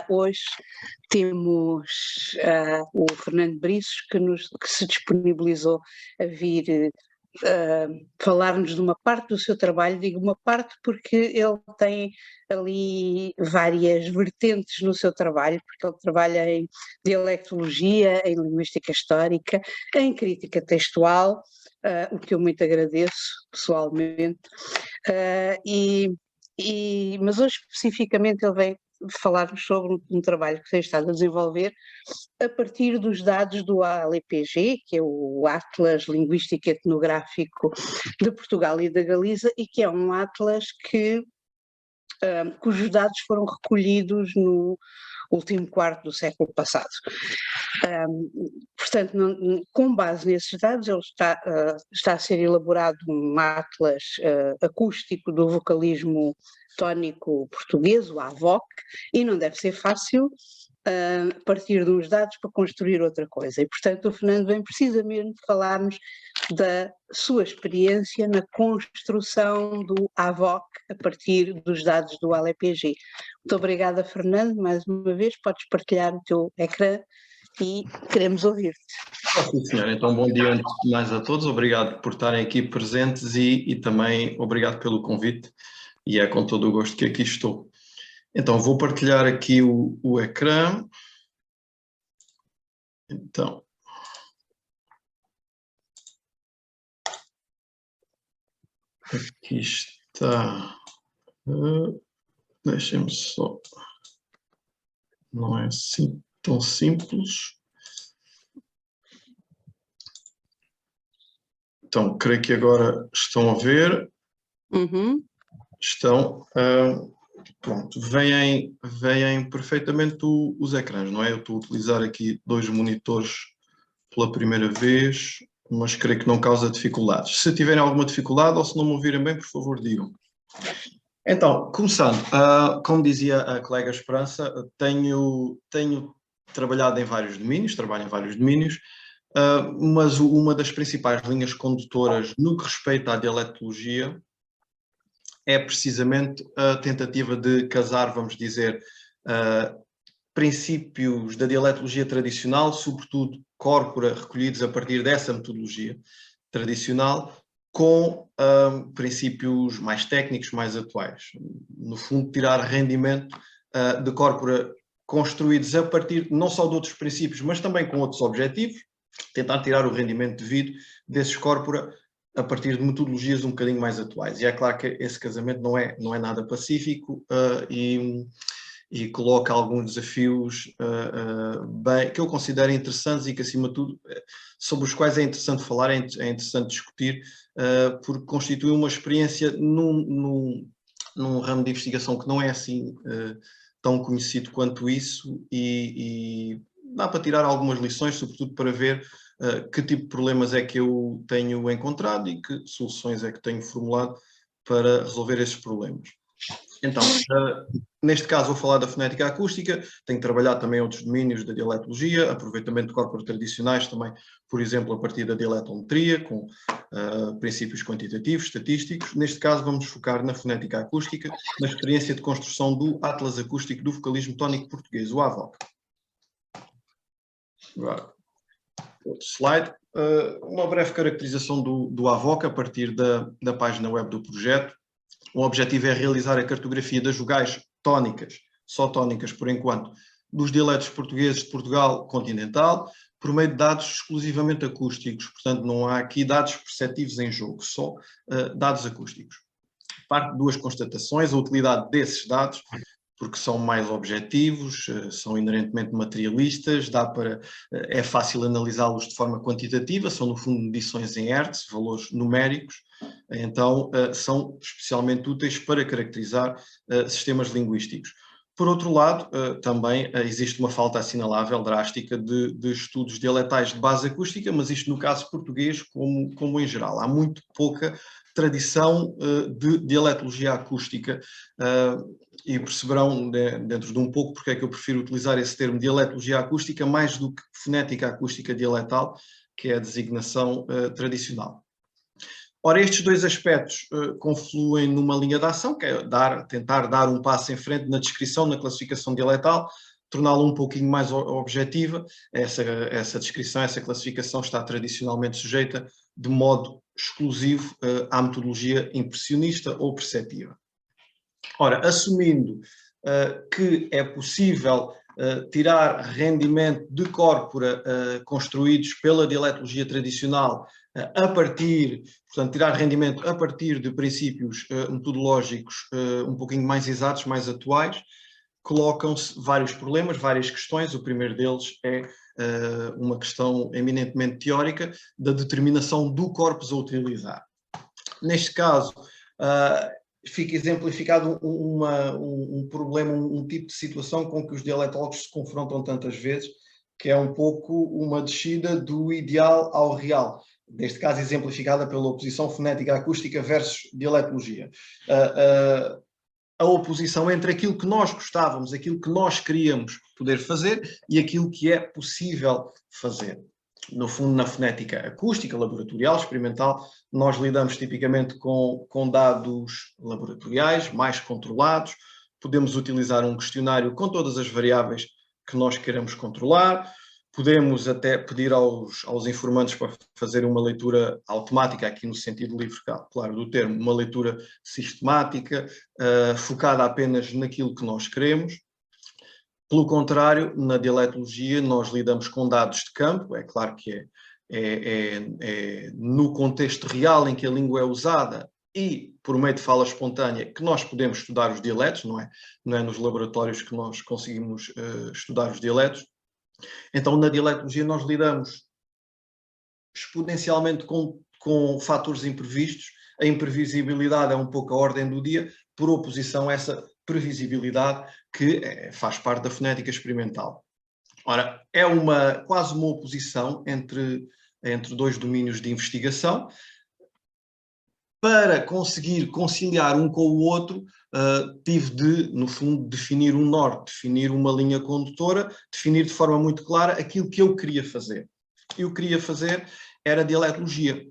Hoje temos o Fernando Briços que se disponibilizou a vir falar-nos de uma parte do seu trabalho. Digo uma parte porque ele tem ali várias vertentes no seu trabalho, porque ele trabalha em dialectologia, em linguística histórica, em crítica textual, o que eu muito agradeço pessoalmente, mas hoje especificamente ele vem falar-nos sobre um trabalho que tem estado a desenvolver a partir dos dados do ALPG, que é o Atlas Linguístico Etnográfico de Portugal e da Galiza, e que é um atlas cujos dados foram recolhidos no último quarto do século passado. Portanto, com base nesses dados, ele está a ser elaborado um atlas acústico do vocalismo tónico português, o AVOC, e não deve ser fácil partir de uns dados para construir outra coisa. E, portanto, o Fernando vem precisamente falar-nos da sua experiência na construção do AVOC a partir dos dados do ALPG. Muito obrigada, Fernando, mais uma vez. Podes partilhar o teu ecrã e queremos ouvir-te. Sim, senhora. Então, bom dia antes de mais a todos. Obrigado por estarem aqui presentes e também obrigado pelo convite, e é com todo o gosto que aqui estou. Então, vou partilhar aqui o ecrã. Então, aqui está. Deixem-me só. Não é assim tão simples. Então, creio que agora estão a ver. Uhum. Estão. Pronto, veem perfeitamente os ecrãs, não é? Eu estou a utilizar aqui 2 monitores pela primeira vez, mas creio que não causa dificuldades. Se tiverem alguma dificuldade ou se não me ouvirem bem, por favor, digam. Então, começando, como dizia a colega Esperança, tenho trabalhado em vários domínios, trabalho em vários domínios, mas uma das principais linhas condutoras no que respeita à dialectologia é precisamente a tentativa de casar, vamos dizer, princípios da dialectologia tradicional, sobretudo corpora recolhidos a partir dessa metodologia tradicional, com princípios mais técnicos, mais atuais. No fundo, tirar rendimento de corpora construídos a partir não só de outros princípios, mas também com outros objetivos, tentar tirar o rendimento devido desses corpora a partir de metodologias um bocadinho mais atuais. E é claro que esse casamento não é nada pacífico e coloca alguns desafios que eu considero interessantes e que, acima de tudo, sobre os quais é interessante falar, é interessante discutir, porque constitui uma experiência num ramo de investigação que não é assim tão conhecido quanto isso, e dá para tirar algumas lições, sobretudo para ver que tipo de problemas é que eu tenho encontrado e que soluções é que tenho formulado para resolver esses problemas. Então, neste caso vou falar da fonética acústica, tenho trabalhado também em outros domínios da dialectologia, aproveitamento de corpos tradicionais também, por exemplo, a partir da dialectometria, com princípios quantitativos, estatísticos. Neste caso vamos focar na fonética acústica, na experiência de construção do Atlas Acústico do Vocalismo Tónico Português, o AVOC. Agora, outro slide. Uma breve caracterização do AVOC a partir da página web do projeto. O objetivo é realizar a cartografia das vogais tónicas, só tónicas por enquanto, dos dialetos portugueses de Portugal continental, por meio de dados exclusivamente acústicos. Portanto, não há aqui dados perceptivos em jogo, só dados acústicos. Parte de 2 constatações: a utilidade desses dados, porque são mais objetivos, são inerentemente materialistas, é fácil analisá-los de forma quantitativa, são no fundo medições em hertz, valores numéricos, então são especialmente úteis para caracterizar sistemas linguísticos. Por outro lado, também existe uma falta assinalável, drástica, de estudos dialetais de base acústica, mas isto no caso português como em geral. Há muito pouca tradição de dialectologia acústica, e perceberão dentro de um pouco porque é que eu prefiro utilizar esse termo dialectologia acústica mais do que fonética acústica dialetal, que é a designação tradicional. Ora, estes dois aspectos confluem numa linha de ação, que é tentar dar um passo em frente na descrição, na classificação dialetal, torná-la um pouquinho mais objetiva. Essa descrição, essa classificação está tradicionalmente sujeita de modo exclusivo à metodologia impressionista ou perceptiva. Ora, assumindo que é possível tirar rendimento de corpora construídos pela dialetologia tradicional portanto, tirar rendimento a partir de princípios metodológicos um pouquinho mais exatos, mais atuais, colocam-se vários problemas, várias questões. O primeiro deles é uma questão eminentemente teórica da determinação do corpus a utilizar. Neste caso, fica exemplificado um problema, um tipo de situação com que os dialetólogos se confrontam tantas vezes, que é um pouco uma descida do ideal ao real. Neste caso, exemplificada pela oposição fonética acústica versus dialetologia. A oposição entre aquilo que nós gostávamos, aquilo que nós queríamos poder fazer e aquilo que é possível fazer. No fundo, na fonética acústica, laboratorial, experimental, nós lidamos tipicamente com dados laboratoriais mais controlados, podemos utilizar um questionário com todas as variáveis que nós queremos controlar, podemos até pedir aos informantes para fazer uma leitura automática, aqui no sentido livre, claro, do termo, uma leitura sistemática, focada apenas naquilo que nós queremos. Pelo contrário, na dialetologia nós lidamos com dados de campo, é claro que é no contexto real em que a língua é usada e por meio de fala espontânea que nós podemos estudar os dialetos, não é nos laboratórios que nós conseguimos estudar os dialetos. Então, na dialetologia nós lidamos exponencialmente com fatores imprevistos. A imprevisibilidade é um pouco a ordem do dia, por oposição a essa previsibilidade que faz parte da fonética experimental. Ora, é quase uma oposição entre dois domínios de investigação. Para conseguir conciliar um com o outro, tive de, no fundo, definir um norte, definir uma linha condutora, definir de forma muito clara aquilo que eu queria fazer. E o que queria fazer era dialetologia.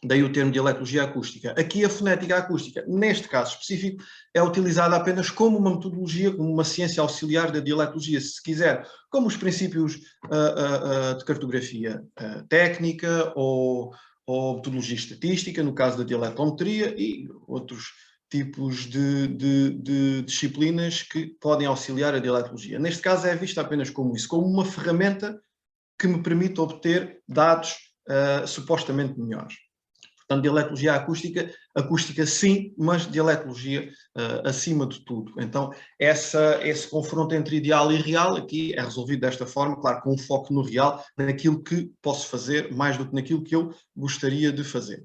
Daí o termo dialetologia acústica. Aqui a fonética acústica, neste caso específico, é utilizada apenas como uma metodologia, como uma ciência auxiliar da dialetologia, se quiser, como os princípios de cartografia técnica ou metodologia estatística, no caso da dialetometria, e outros tipos de disciplinas que podem auxiliar a dialetologia. Neste caso é vista apenas como isso, como uma ferramenta que me permite obter dados supostamente melhores. Portanto, dialetologia acústica sim, mas dialetologia acima de tudo. Então, esse confronto entre ideal e real aqui é resolvido desta forma, claro, com um foco no real, naquilo que posso fazer, mais do que naquilo que eu gostaria de fazer.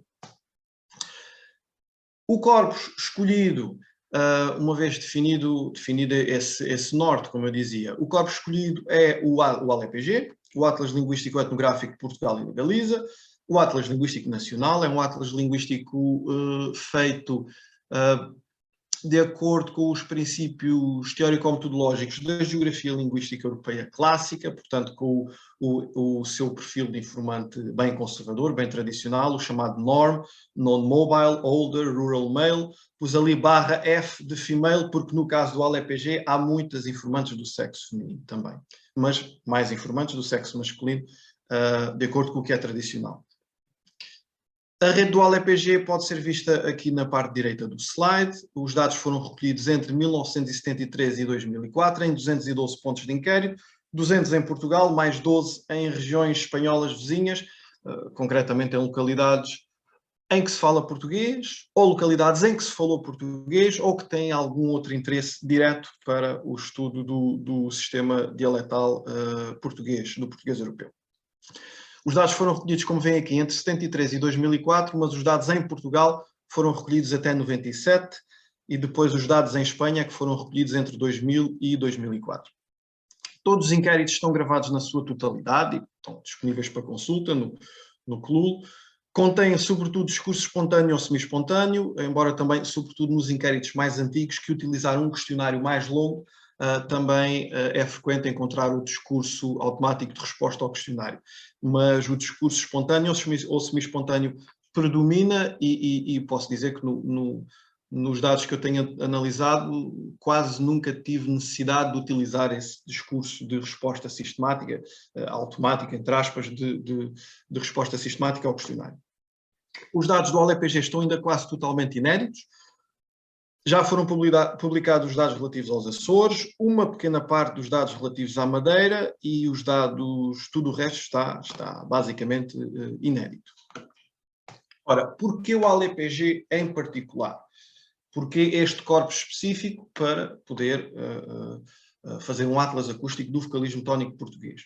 O corpus escolhido, uma vez definido esse norte, como eu dizia, o corpus escolhido é o ALEPG, o Atlas Linguístico Etnográfico de Portugal e de Galiza. O Atlas Linguístico Nacional é um atlas linguístico feito de acordo com os princípios teórico-metodológicos da geografia linguística europeia clássica, portanto com o seu perfil de informante bem conservador, bem tradicional, o chamado NORM, Non-Mobile, Older, Rural Male, pus ali /F de female, porque no caso do ALEPG há muitas informantes do sexo feminino também, mas mais informantes do sexo masculino, de acordo com o que é tradicional. A rede do ALEPG pode ser vista aqui na parte direita do slide. Os dados foram recolhidos entre 1973 e 2004 em 212 pontos de inquérito, 200 em Portugal, mais 12 em regiões espanholas vizinhas, concretamente em localidades em que se fala português, ou localidades em que se falou português, ou que têm algum outro interesse direto para o estudo do sistema dialetal português, do português europeu. Os dados foram recolhidos, como veem aqui, entre 73 e 2004, mas os dados em Portugal foram recolhidos até 97 e depois os dados em Espanha que foram recolhidos entre 2000 e 2004. Todos os inquéritos estão gravados na sua totalidade e estão disponíveis para consulta no CLUL. Contém, sobretudo, discurso espontâneo ou semi-espontâneo, embora também, sobretudo, nos inquéritos mais antigos que utilizaram um questionário mais longo, também é frequente encontrar o discurso automático de resposta ao questionário. Mas o discurso espontâneo ou semi-espontâneo predomina e posso dizer que nos dados que eu tenho analisado, quase nunca tive necessidade de utilizar esse discurso de resposta sistemática, automática, entre aspas, de resposta sistemática ao questionário. Os dados do OLEPG estão ainda quase totalmente inéditos. Já foram publicados os dados relativos aos Açores, uma pequena parte dos dados relativos à Madeira e os dados, tudo o resto está basicamente inédito. Ora, porquê o OLEPG em particular? Porque este corpus específico para poder fazer um atlas acústico do vocalismo tónico português?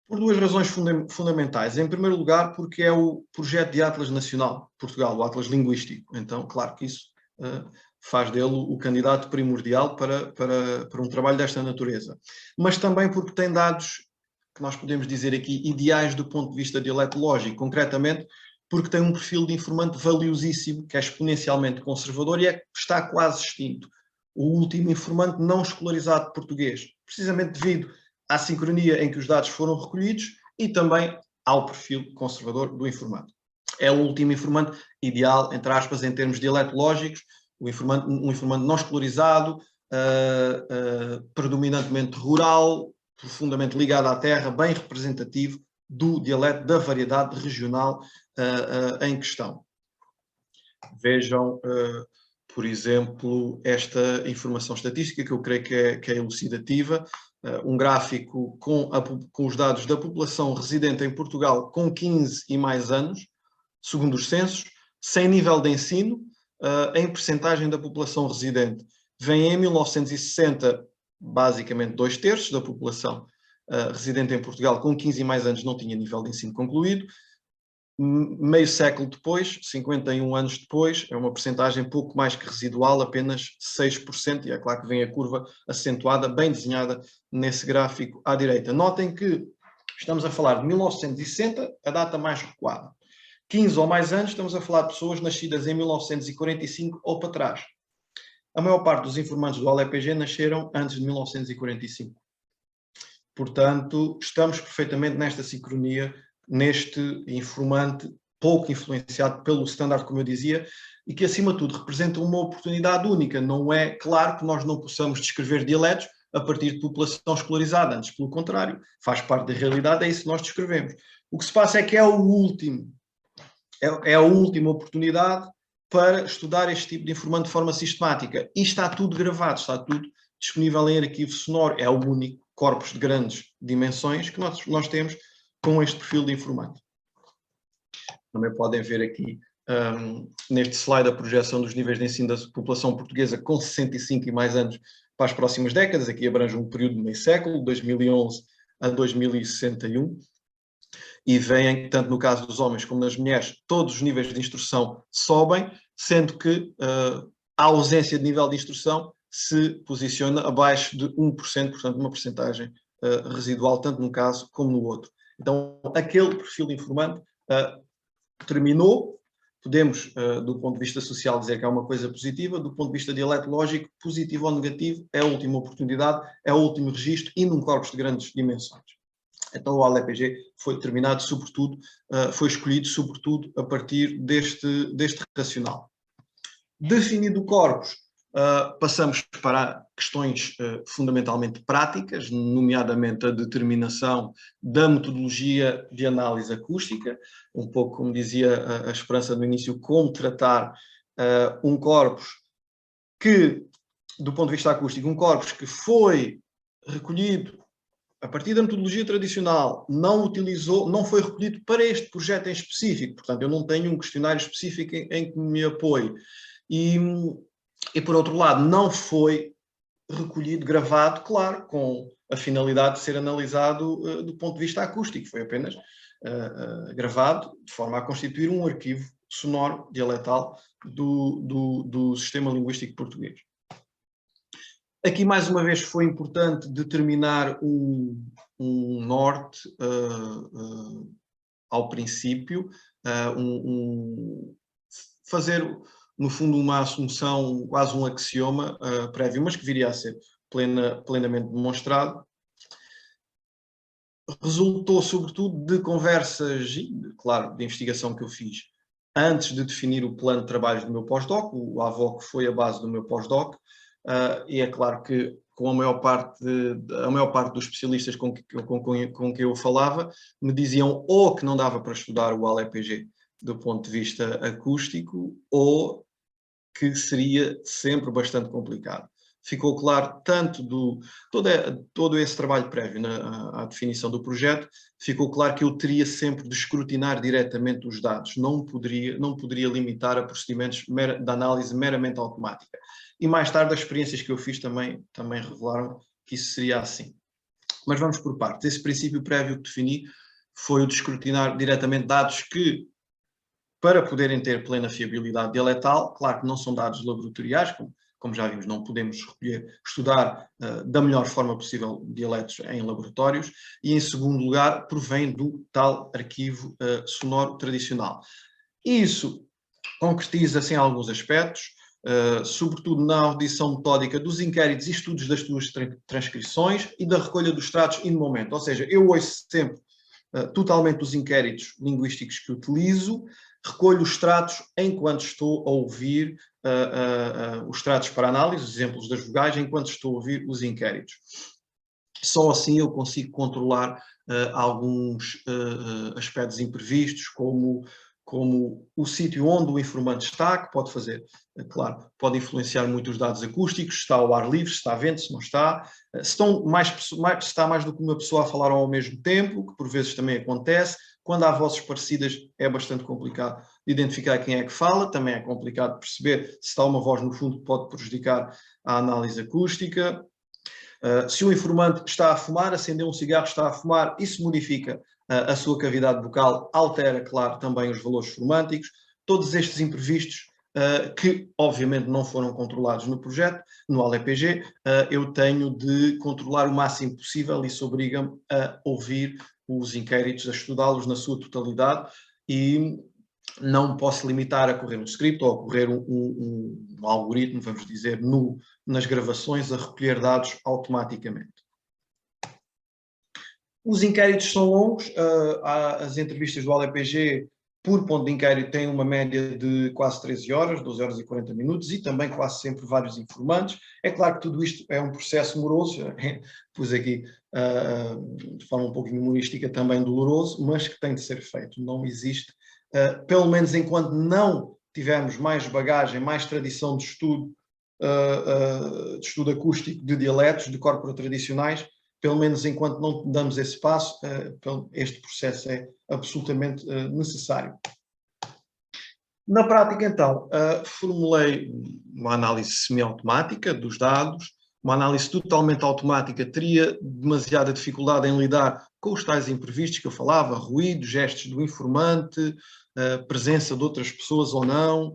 Por duas razões fundamentais. Em primeiro lugar, porque é o projeto de Atlas Nacional de Portugal, o Atlas Linguístico. Então, claro que isso faz dele o candidato primordial para um trabalho desta natureza. Mas também porque tem dados que nós podemos dizer aqui ideais do ponto de vista dialetológico, concretamente porque tem um perfil de informante valiosíssimo, que é exponencialmente conservador e está quase extinto. O último informante não escolarizado de português, precisamente devido à sincronia em que os dados foram recolhidos e também ao perfil conservador do informante. É o último informante ideal, entre aspas, em termos dialetológicos, um informante não escolarizado, predominantemente rural, profundamente ligado à terra, bem representativo do dialeto, da variedade regional em questão. Vejam, por exemplo, esta informação estatística, que eu creio que é elucidativa, um gráfico com os dados da população residente em Portugal com 15 e mais anos, segundo os censos, sem nível de ensino, em percentagem da população residente. Vem em 1960, basicamente 2/3 da população residente em Portugal com 15 e mais anos não tinha nível de ensino concluído. Meio século depois, 51 anos depois, é uma percentagem pouco mais que residual, apenas 6%, e é claro que vem a curva acentuada, bem desenhada nesse gráfico à direita. Notem que estamos a falar de 1960, a data mais recuada. 15 ou mais anos, estamos a falar de pessoas nascidas em 1945 ou para trás. A maior parte dos informantes do OLEPG nasceram antes de 1945. Portanto, estamos perfeitamente nesta sincronia, neste informante pouco influenciado pelo standard, como eu dizia, e que, acima de tudo, representa uma oportunidade única. Não é claro que nós não possamos descrever dialetos a partir de população escolarizada, antes pelo contrário, faz parte da realidade, é isso que nós descrevemos. O que se passa é que é a última oportunidade para estudar este tipo de informante de forma sistemática. E está tudo gravado, está tudo disponível em arquivo sonoro. É o único corpus de grandes dimensões que nós temos com este perfil de informante. Também podem ver aqui, neste slide, a projeção dos níveis de ensino da população portuguesa com 65 e mais anos para as próximas décadas. Aqui abrange um período de meio século, 2011 a 2061. E veem, tanto no caso dos homens como das mulheres, todos os níveis de instrução sobem, sendo que a ausência de nível de instrução se posiciona abaixo de 1%, portanto uma percentagem residual, tanto num caso como no outro. Então, aquele perfil de informante terminou. Podemos, do ponto de vista social, dizer que é uma coisa positiva. Do ponto de vista dialetológico, positivo ou negativo, é a última oportunidade, é o último registro e num corpus de grandes dimensões. Então o OLEPG foi determinado, sobretudo, foi escolhido, sobretudo, a partir deste racional. Definido o corpus, passamos para questões fundamentalmente práticas, nomeadamente a determinação da metodologia de análise acústica, um pouco como dizia a Esperança no início, como tratar um corpus que, do ponto de vista acústico, um corpus que foi recolhido a partir da metodologia tradicional, não foi recolhido para este projeto em específico, portanto eu não tenho um questionário específico em que me apoio. E por outro lado, não foi recolhido, gravado, claro, com a finalidade de ser analisado do ponto de vista acústico, foi apenas gravado de forma a constituir um arquivo sonoro dialetal do sistema linguístico português. Aqui, mais uma vez, foi importante determinar um norte ao princípio, fazer, no fundo, uma assunção, quase um axioma prévio, mas que viria a ser plenamente demonstrado. resultou sobretudo de conversas, claro, de investigação que eu fiz antes de definir o plano de trabalhos do meu pós-doc. O AVOC foi a base do meu pós-doc, e é claro que com a maior parte dos especialistas com que eu falava, me diziam ou que não dava para estudar o ALEPG do ponto de vista acústico, ou que seria sempre bastante complicado. Ficou claro, tanto todo esse trabalho prévio à definição do projeto, ficou claro que eu teria sempre de escrutinar diretamente os dados, não poderia limitar a procedimentos de análise meramente automática. E mais tarde as experiências que eu fiz também revelaram que isso seria assim. Mas vamos por partes. Esse princípio prévio que defini foi o de escrutinar diretamente dados que, para poderem ter plena fiabilidade dialetal, claro que não são dados laboratoriais, como já vimos, não podemos estudar da melhor forma possível dialetos em laboratórios, e em segundo lugar, provém do tal arquivo sonoro tradicional. Isso concretiza-se em alguns aspectos, sobretudo na audição metódica dos inquéritos e estudos das suas transcrições e da recolha dos tratos in momento, ou seja, eu ouço sempre totalmente os inquéritos linguísticos que utilizo, recolho os tratos enquanto estou a ouvir os tratos para análise, os exemplos das vogais, enquanto estou a ouvir os inquéritos. Só assim eu consigo controlar alguns aspectos imprevistos, como o sítio onde o informante está, que pode fazer, claro, pode influenciar muito os dados acústicos, se está ao ar livre, se está a vento, se não está, se está mais do que uma pessoa a falar ao mesmo tempo, que por vezes também acontece. Quando há vozes parecidas é bastante complicado de identificar quem é que fala, também é complicado perceber se está uma voz no fundo que pode prejudicar a análise acústica. Se o informante está a fumar, acender um cigarro, está a fumar, isso modifica a sua cavidade vocal, altera, claro, também os valores formânticos. Todos estes imprevistos, que obviamente não foram controlados no projeto, no ALEPG, eu tenho de controlar o máximo possível, e isso obriga-me a ouvir os inquéritos, a estudá-los na sua totalidade, e não posso limitar a correr um script ou a correr um algoritmo, vamos dizer, nas gravações, a recolher dados automaticamente. Os inquéritos são longos, as entrevistas do ALEPG por ponto de inquérito têm uma média de quase 13 horas, 12 horas e 40 minutos, e também quase sempre vários informantes. É claro que tudo isto é um processo moroso, pus aqui de forma um pouquinho humorística também doloroso, mas que tem de ser feito. Não existe, pelo menos enquanto não tivermos mais bagagem, mais tradição de estudo acústico de dialetos, de corpora tradicionais, pelo menos enquanto não damos esse passo, este processo é absolutamente necessário. Na prática, então, formulei uma análise semiautomática dos dados. Uma análise totalmente automática teria demasiada dificuldade em lidar com os tais imprevistos que eu falava, ruído, gestos do informante, presença de outras pessoas ou não,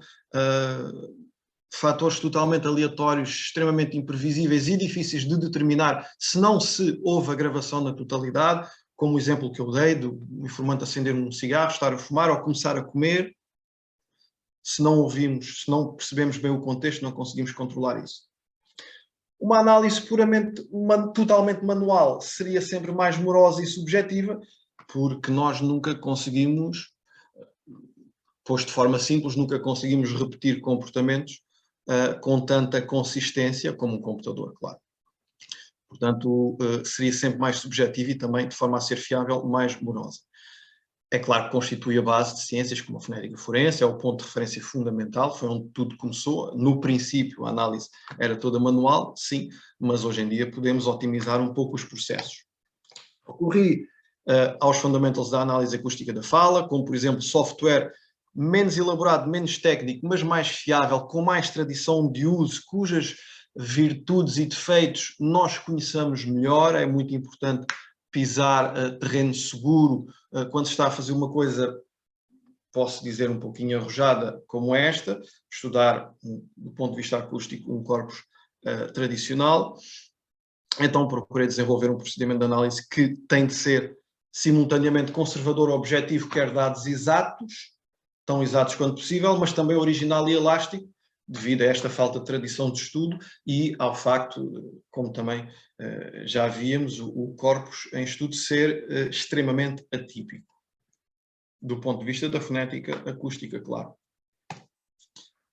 fatores totalmente aleatórios, extremamente imprevisíveis e difíceis de determinar se não se houve a gravação na totalidade, como o exemplo que eu dei do informante acender um cigarro, estar a fumar ou começar a comer. Se não ouvimos, se não percebemos bem o contexto, não conseguimos controlar isso. Uma análise totalmente manual seria sempre mais morosa e subjetiva, porque nós nunca conseguimos, posto de forma simples, nunca conseguimos repetir comportamentos com tanta consistência como um computador, claro. Portanto, seria sempre mais subjetivo e também, de forma a ser fiável, mais morosa. É claro que constitui a base de ciências como a fonética forense, é o ponto de referência fundamental, foi onde tudo começou. No princípio, a análise era toda manual, sim, mas hoje em dia podemos otimizar um pouco os processos. Recorri aos fundamentals da análise acústica da fala, como, por exemplo, software menos elaborado, menos técnico, mas mais fiável, com mais tradição de uso, cujas virtudes e defeitos nós conheçamos melhor. É muito importante pisar terreno seguro quando se está a fazer uma coisa, posso dizer, um pouquinho arrojada como esta, estudar, do ponto de vista acústico, um corpus tradicional. Então procurei desenvolver um procedimento de análise que tem de ser simultaneamente conservador, objetivo, quer dados exatos, tão exatos quanto possível, mas também original e elástico, devido a esta falta de tradição de estudo e ao facto, como também já víamos, o corpus em estudo ser extremamente atípico, do ponto de vista da fonética acústica, claro.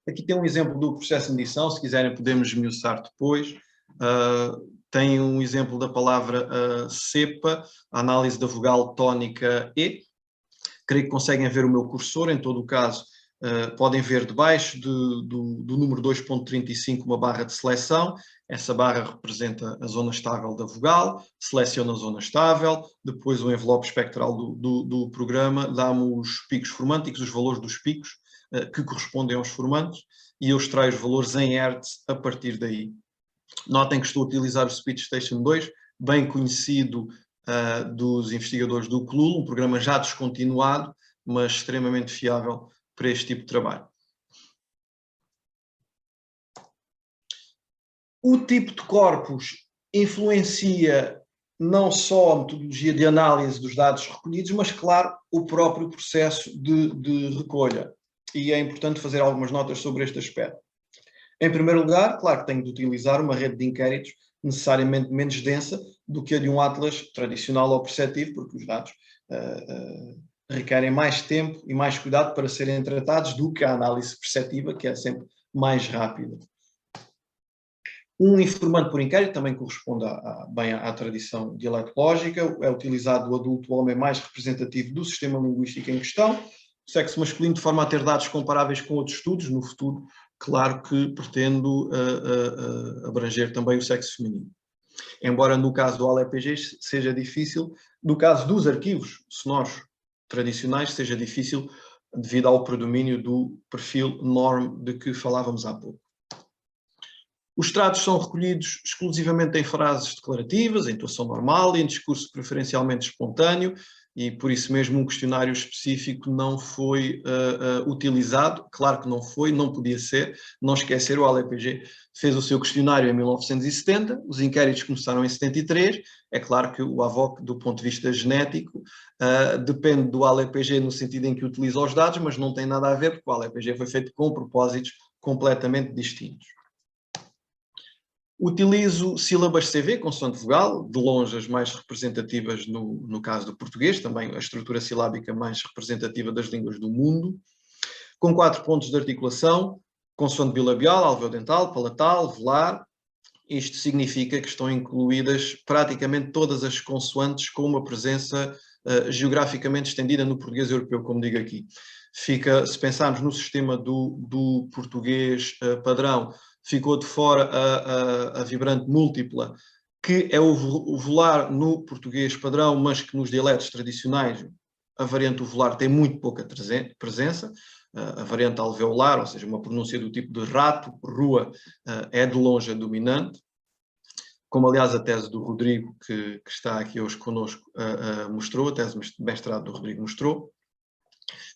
Aqui tem um exemplo do processo de medição, se quiserem podemos esmiuçar depois. Tem um exemplo da palavra cepa, a análise da vogal tónica E. Creio que conseguem ver o meu cursor, em todo o caso, podem ver debaixo do número 2.35 uma barra de seleção. Essa barra representa a zona estável da vogal, seleciona a zona estável, depois o envelope espectral do programa dá-me os picos formânticos, os valores dos picos, que correspondem aos formantes, e eu extraio os valores em Hertz a partir daí. Notem que estou a utilizar o SpeechStation 2, bem conhecido dos investigadores do CLUL, um programa já descontinuado, mas extremamente fiável para este tipo de trabalho. O tipo de corpus influencia não só a metodologia de análise dos dados recolhidos, mas, claro, o próprio processo de recolha. E é importante fazer algumas notas sobre este aspecto. Em primeiro lugar, claro que tenho de utilizar uma rede de inquéritos necessariamente menos densa do que a de um atlas tradicional ou perceptivo, porque os dados requerem mais tempo e mais cuidado para serem tratados do que a análise perceptiva, que é sempre mais rápida. Um informante por inquérito também corresponde bem à tradição dialetológica, é utilizado o adulto homem mais representativo do sistema linguístico em questão, o sexo masculino de forma a ter dados comparáveis com outros estudos, no futuro, claro que pretendo abranger também o sexo feminino. Embora no caso do ALEPG seja difícil, no caso dos arquivos sonoros tradicionais seja difícil devido ao predomínio do perfil norm de que falávamos há pouco. Os tratos são recolhidos exclusivamente em frases declarativas, em entoação normal e em discurso preferencialmente espontâneo, e por isso mesmo um questionário específico não foi utilizado. Claro que não foi, não podia ser. Não esquecer, o ALEPG fez o seu questionário em 1970, os inquéritos começaram em 73. É claro que o AVOC, do ponto de vista genético, depende do ALEPG no sentido em que utiliza os dados, mas não tem nada a ver, porque o ALEPG foi feito com propósitos completamente distintos. Utilizo sílabas CV, consoante vogal, de longe as mais representativas no caso do português, também a estrutura silábica mais representativa das línguas do mundo, com 4 pontos de articulação, consoante bilabial, alveodental, palatal, velar. Isto significa que estão incluídas praticamente todas as consoantes com uma presença geograficamente estendida no português europeu, como digo aqui. Se pensarmos no sistema do português padrão, ficou de fora a vibrante múltipla, que é o volar no português padrão, mas que nos dialetos tradicionais a variante uvular tem muito pouca presença. A variante alveolar, ou seja, uma pronúncia do tipo de rato, rua, é de longe a dominante, como aliás a tese do Rodrigo, que está aqui hoje connosco, mostrou, a tese de mestrado do Rodrigo mostrou.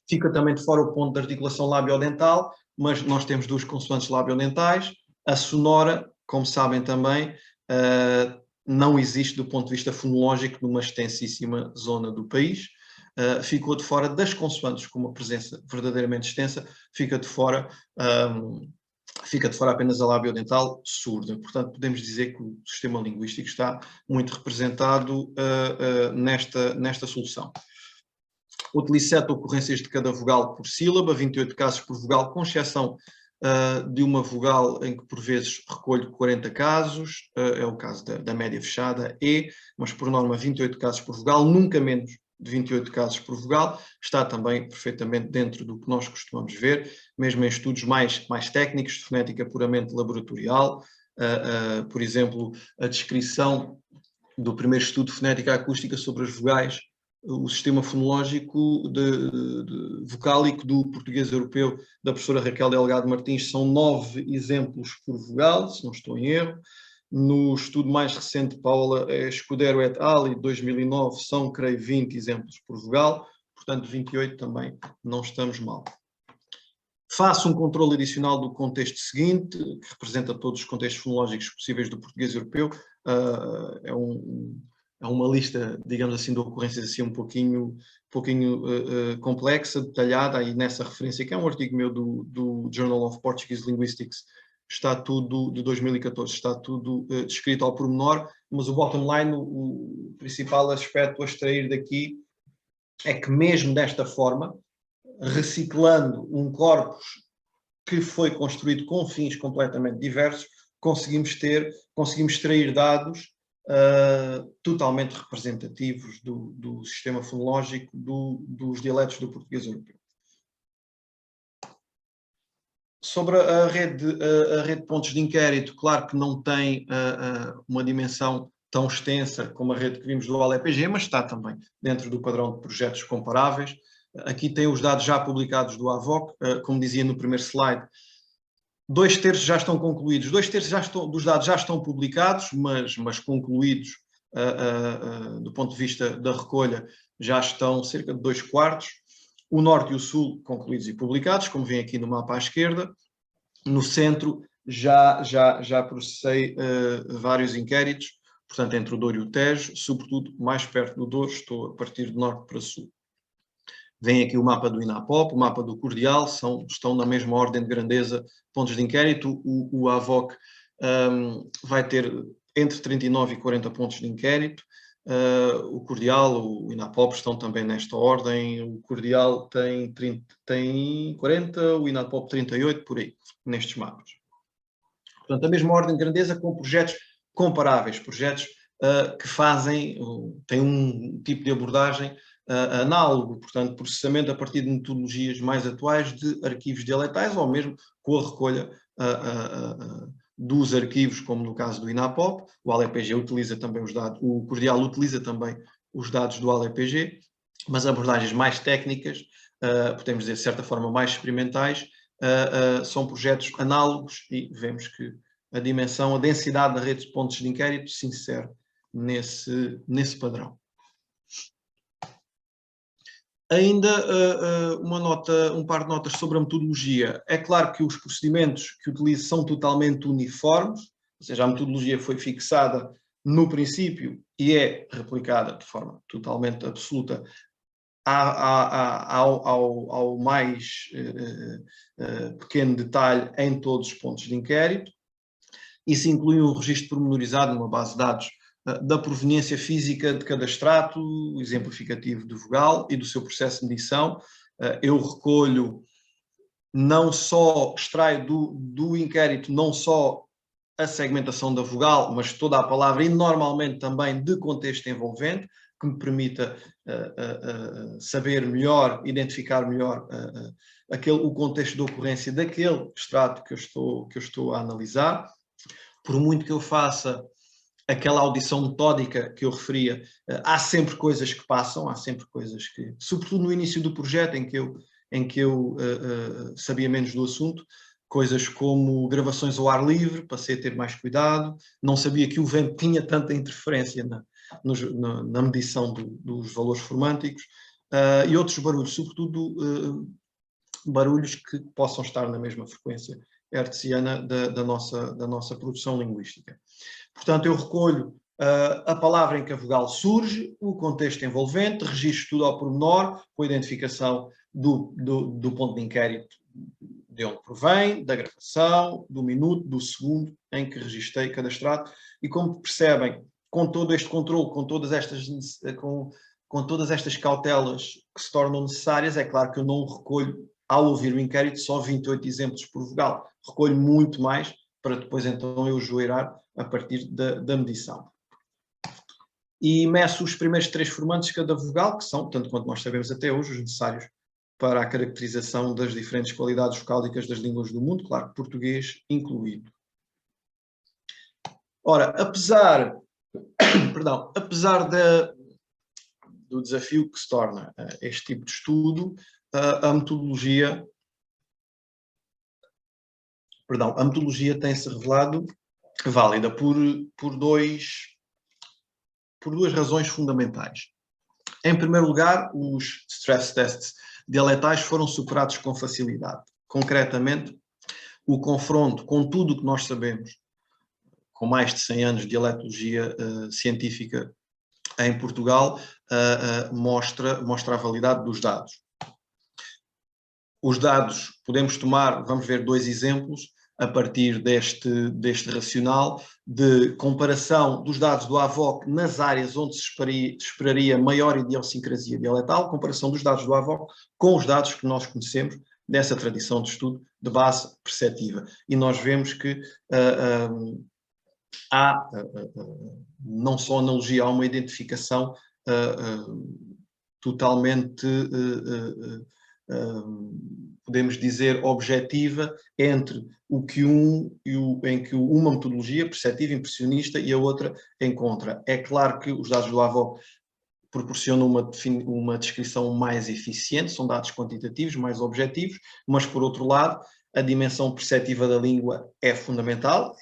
Fica também de fora o ponto de articulação labiodental, mas nós temos 2 consoantes labiodentais. A sonora, como sabem também, não existe do ponto de vista fonológico numa extensíssima zona do país. Ficou de fora das consoantes com uma presença verdadeiramente extensa, fica de fora apenas a labiodental surda. Portanto, podemos dizer que o sistema linguístico está muito representado nesta solução. Utilizo 7 ocorrências de cada vogal por sílaba, 28 casos por vogal, com exceção de uma vogal em que por vezes recolho 40 casos, é o caso da média fechada E, mas por norma 28 casos por vogal, nunca menos de 28 casos por vogal, está também perfeitamente dentro do que nós costumamos ver, mesmo em estudos mais técnicos, de fonética puramente laboratorial. Por exemplo, a descrição do primeiro estudo de fonética acústica sobre as vogais, o sistema fonológico vocálico do português europeu, da professora Raquel Delgado Martins, são 9 exemplos por vogal, se não estou em erro. No estudo mais recente, Paula Escudero et al., de 2009, são, creio, 20 exemplos por vogal, portanto 28 também não estamos mal. Faço um controle adicional do contexto seguinte, que representa todos os contextos fonológicos possíveis do português europeu. É uma lista, digamos assim, de ocorrências assim um pouquinho complexa, detalhada, aí nessa referência, que é um artigo meu do Journal of Portuguese Linguistics, está tudo, de 2014, está tudo descrito ao pormenor, mas o bottom line, o principal aspecto a extrair daqui é que mesmo desta forma, reciclando um corpus que foi construído com fins completamente diversos, conseguimos extrair dados totalmente representativos do sistema fonológico dos dialetos do português europeu. Sobre a rede de pontos de inquérito, claro que não tem uma dimensão tão extensa como a rede que vimos do ALEPG, mas está também dentro do padrão de projetos comparáveis. Aqui tem os dados já publicados do AVOC, como dizia no primeiro slide, 2/3 já estão concluídos, 2/3 dos dados já estão publicados, mas concluídos do ponto de vista da recolha já estão cerca de 2/4. O norte e o sul concluídos e publicados, como vem aqui no mapa à esquerda. No centro já processei vários inquéritos, portanto entre o Douro e o Tejo, sobretudo mais perto do Douro, estou a partir de norte para sul. Vem aqui o mapa do INAPOP, o mapa do Cordial, estão na mesma ordem de grandeza pontos de inquérito. O AVOC vai ter entre 39 e 40 pontos de inquérito. O Cordial, o INAPOP estão também nesta ordem. O Cordial tem 40, o INAPOP 38, por aí, nestes mapas. Portanto, a mesma ordem de grandeza com projetos comparáveis, projetos que têm um tipo de abordagem análogo, portanto, processamento a partir de metodologias mais atuais de arquivos dialetais ou mesmo com a recolha dos arquivos, como no caso do INAPOP. O ALEPG utiliza também os dados, o Cordial utiliza também os dados do ALEPG, mas abordagens mais técnicas, podemos dizer de certa forma mais experimentais, são projetos análogos e vemos que a dimensão, a densidade da rede de pontos de inquérito se insere nesse padrão. Ainda um par de notas sobre a metodologia. É claro que os procedimentos que utilizo são totalmente uniformes, ou seja, a metodologia foi fixada no princípio e é replicada de forma totalmente absoluta ao mais pequeno detalhe em todos os pontos de inquérito. Isso inclui um registro pormenorizado numa base de dados da proveniência física de cada extrato, exemplificativo do vogal e do seu processo de medição. Eu recolho, extraio do inquérito não só a segmentação da vogal, mas toda a palavra e normalmente também de contexto envolvente, que me permita saber melhor, identificar melhor o contexto de ocorrência daquele extrato que eu estou a analisar. Por muito que eu faça aquela audição metódica que eu referia, há sempre coisas que passam, há sempre coisas que, sobretudo no início do projeto, em que eu sabia menos do assunto, coisas como gravações ao ar livre, passei a ter mais cuidado, não sabia que o vento tinha tanta interferência na medição dos valores formânticos, e outros barulhos, sobretudo barulhos que possam estar na mesma frequência hertziana da nossa produção linguística. Portanto, eu recolho a palavra em que a vogal surge, o contexto envolvente, registro tudo ao pormenor, com a identificação do ponto de inquérito, de onde provém, da gravação, do minuto, do segundo em que registrei cada extrato. E como percebem, com todo este controle, com todas estas cautelas que se tornam necessárias, é claro que eu não recolho, ao ouvir o inquérito, só 28 exemplos por vogal. Recolho muito mais para depois então eu joeirar a partir da medição. E meço os primeiros 3 formantes de cada vogal, que são, tanto quanto nós sabemos até hoje, os necessários para a caracterização das diferentes qualidades vocálicas das línguas do mundo, claro, português incluído. Ora, apesar do desafio que se torna este tipo de estudo, a metodologia tem-se revelado válida por duas razões fundamentais. Em primeiro lugar, os stress tests dialetais foram superados com facilidade. Concretamente, o confronto com tudo o que nós sabemos, com mais de 100 anos de dialetologia científica em Portugal mostra a validade dos dados. Os dados, podemos tomar, vamos ver 2 exemplos, a partir deste racional de comparação dos dados do AVOC nas áreas onde se esperaria maior idiosincrasia dialetal, comparação dos dados do AVOC com os dados que nós conhecemos dessa tradição de estudo de base perceptiva. E nós vemos que há não só analogia, há uma identificação totalmente podemos dizer, objetiva entre o que em que uma metodologia perceptiva, impressionista e a outra encontra. É claro que os dados do AVOC proporcionam uma descrição mais eficiente, são dados quantitativos, mais objetivos, mas, por outro lado, a dimensão perceptiva da língua é fundamental,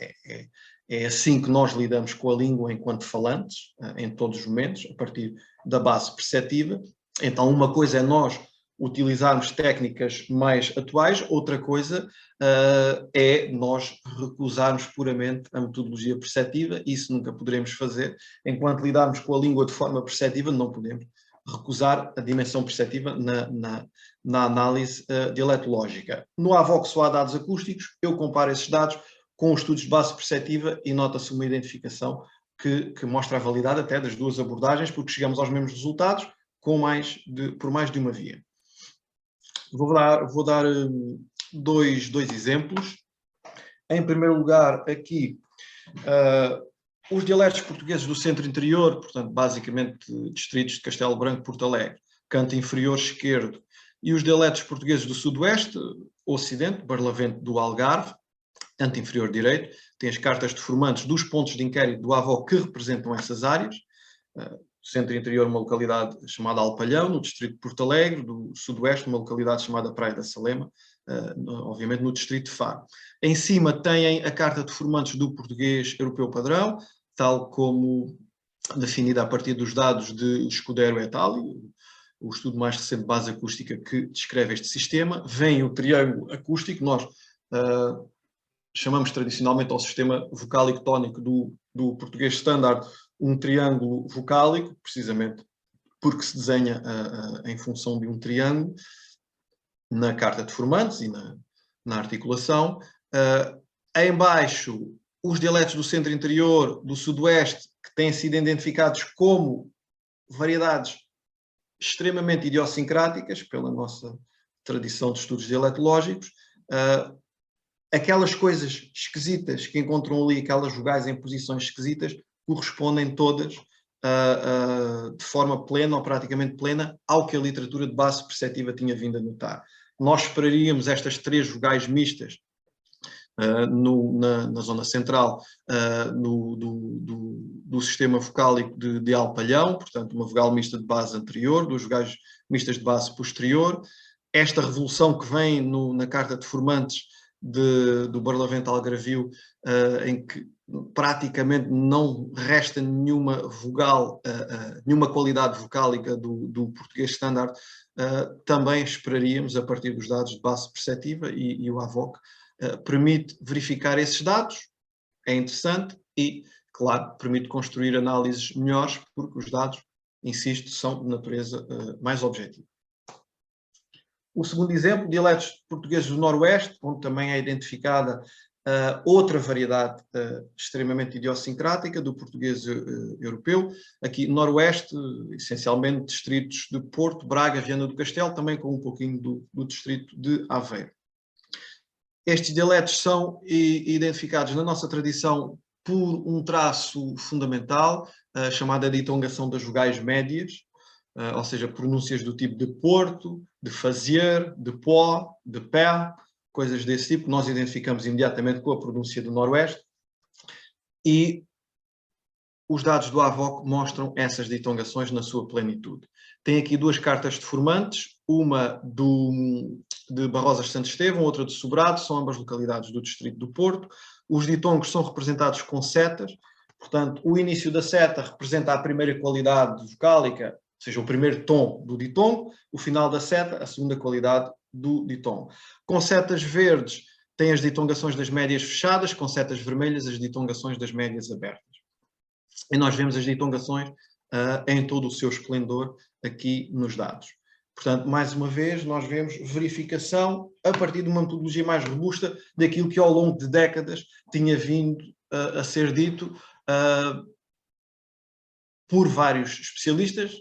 é assim que nós lidamos com a língua enquanto falantes, em todos os momentos, a partir da base perceptiva. Então, uma coisa é nós utilizarmos técnicas mais atuais, outra coisa é nós recusarmos puramente a metodologia perceptiva, isso nunca poderemos fazer. Enquanto lidarmos com a língua de forma perceptiva, não podemos recusar a dimensão perceptiva na análise dialetológica. No AVOC só há dados acústicos, eu comparo esses dados com os estudos de base perceptiva e nota-se uma identificação que mostra a validade até das duas abordagens, porque chegamos aos mesmos resultados por mais de uma via. Vou dar dois exemplos. Em primeiro lugar, aqui, os dialetos portugueses do centro interior, portanto, basicamente distritos de Castelo Branco, Porto Alegre, canto inferior esquerdo, e os dialetos portugueses do sudoeste, ocidente, Barlavento do Algarve, canto inferior direito, tem as cartas de formantes dos pontos de inquérito do AVOC que representam essas áreas. Centro interior, uma localidade chamada Alpalhão, no distrito de Porto Alegre, do sudoeste, uma localidade chamada Praia da Salema, obviamente no distrito de Faro. Em cima têm a carta de formantes do português europeu padrão, tal como definida a partir dos dados de Escudero et al., o estudo mais recente de base acústica que descreve este sistema. Vem o triângulo acústico, nós chamamos tradicionalmente ao sistema vocálico tónico do português standard um triângulo vocálico, precisamente porque se desenha em função de um triângulo na carta de formantes e na articulação. Em baixo, os dialetos do centro interior, do sudoeste, que têm sido identificados como variedades extremamente idiosincráticas pela nossa tradição de estudos dialetológicos. Aquelas coisas esquisitas que encontram ali, aquelas vogais em posições esquisitas, correspondem todas de forma plena ou praticamente plena ao que a literatura de base perceptiva tinha vindo a notar. Nós esperaríamos estas 3 vogais mistas na zona central do sistema vocálico de Alpalhão, portanto uma vogal mista de base anterior, 2 vogais mistas de base posterior. Esta revolução que vem na carta de formantes do Barlavento Algarvio, em que praticamente não resta nenhuma vogal, nenhuma qualidade vocálica do português standard, também esperaríamos, a partir dos dados de base perceptiva, e o AVOC permite verificar esses dados, é interessante e, claro, permite construir análises melhores, porque os dados, insisto, são de natureza mais objetiva. O segundo exemplo, dialetos portugueses do Noroeste, onde também é identificada outra variedade extremamente idiosincrática do português europeu. Aqui, Noroeste, essencialmente distritos de Porto, Braga, Viana do Castelo, também com um pouquinho do distrito de Aveiro. Estes dialetos são identificados na nossa tradição por um traço fundamental, chamada ditongação das vogais médias, ou seja, pronúncias do tipo de Porto, de fazer, de pó, de pé, coisas desse tipo, nós identificamos imediatamente com a pronúncia do Noroeste, e os dados do AVOC mostram essas ditongações na sua plenitude. Tem aqui 2 cartas de formantes, uma de Barrosas de Santo Estevão, outra de Sobrado, são ambas localidades do distrito do Porto. Os ditongos são representados com setas, portanto, o início da seta representa a primeira qualidade vocálica, ou seja, o primeiro tom do ditongo, o final da seta, a segunda qualidade do ditongo. Com setas verdes tem as ditongações das médias fechadas, com setas vermelhas as ditongações das médias abertas. E nós vemos as ditongações em todo o seu esplendor aqui nos dados. Portanto, mais uma vez, nós vemos verificação a partir de uma metodologia mais robusta daquilo que ao longo de décadas tinha vindo a ser dito por vários especialistas,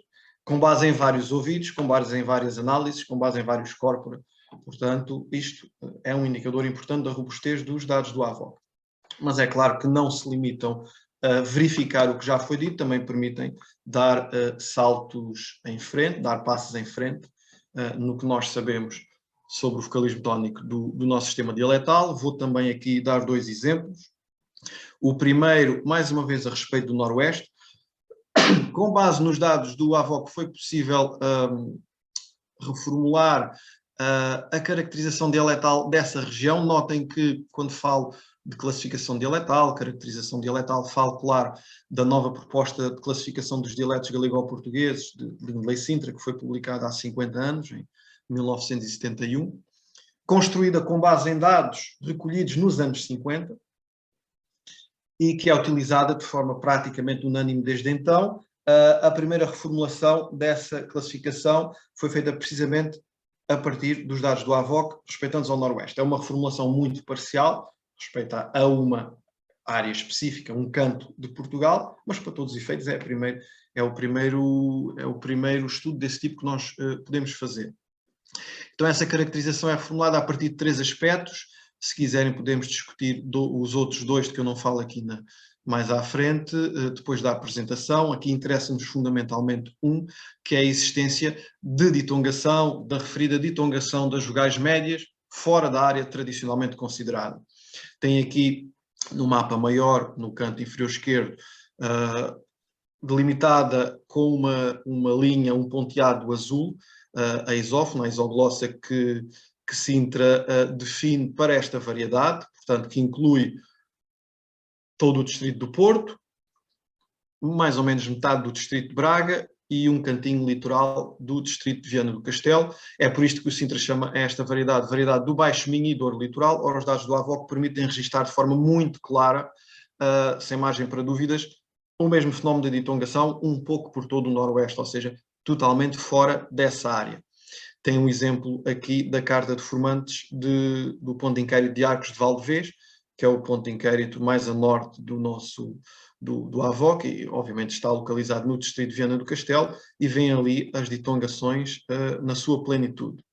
com base em vários ouvidos, com base em várias análises, com base em vários corpora. Portanto, isto é um indicador importante da robustez dos dados do AVOC. Mas é claro que não se limitam a verificar o que já foi dito, também permitem dar saltos em frente, dar passos em frente no que nós sabemos sobre o vocalismo tónico do nosso sistema dialetal. Vou também aqui dar 2 exemplos. O primeiro, mais uma vez, a respeito do Noroeste. Com base nos dados do AVOC, foi possível reformular a caracterização dialetal dessa região. Notem que, quando falo de classificação dialetal, caracterização dialetal, falo, claro, da nova proposta de classificação dos dialetos galego-portugueses, de Lindley Sintra, que foi publicada há 50 anos, em 1971, construída com base em dados recolhidos nos anos 50, e que é utilizada de forma praticamente unânime desde então. A primeira reformulação dessa classificação foi feita precisamente a partir dos dados do AVOC, respeitantes ao Noroeste. É uma reformulação muito parcial, respeita a uma área específica, um canto de Portugal, mas para todos os efeitos é o primeiro estudo desse tipo que nós podemos fazer. Então essa caracterização é reformulada a partir de 3 aspectos. Se quiserem podemos discutir os outros 2 de que eu não falo aqui mais à frente, depois da apresentação. Aqui interessa-nos fundamentalmente que é a existência de ditongação, da referida ditongação das vogais médias, fora da área tradicionalmente considerada. Tem aqui no mapa maior, no canto inferior esquerdo, delimitada com uma linha, um ponteado azul, a isófona, a isoglossa que Sintra define para esta variedade, portanto, que inclui todo o distrito do Porto, mais ou menos metade do distrito de Braga e um cantinho litoral do distrito de Viana do Castelo. É por isto que o Sintra chama esta variedade do Baixo Minho e Douro Litoral. Ora, os dados do AVOC permitem registrar de forma muito clara, sem margem para dúvidas, o mesmo fenómeno de ditongação, um pouco por todo o Noroeste, ou seja, totalmente fora dessa área. Tem um exemplo aqui da carta de formantes do ponto de inquérito de Arcos de Valdevez, que é o ponto de inquérito mais a norte do AVOC, e obviamente está localizado no distrito de Viana do Castelo, e vem ali as ditongações na sua plenitude.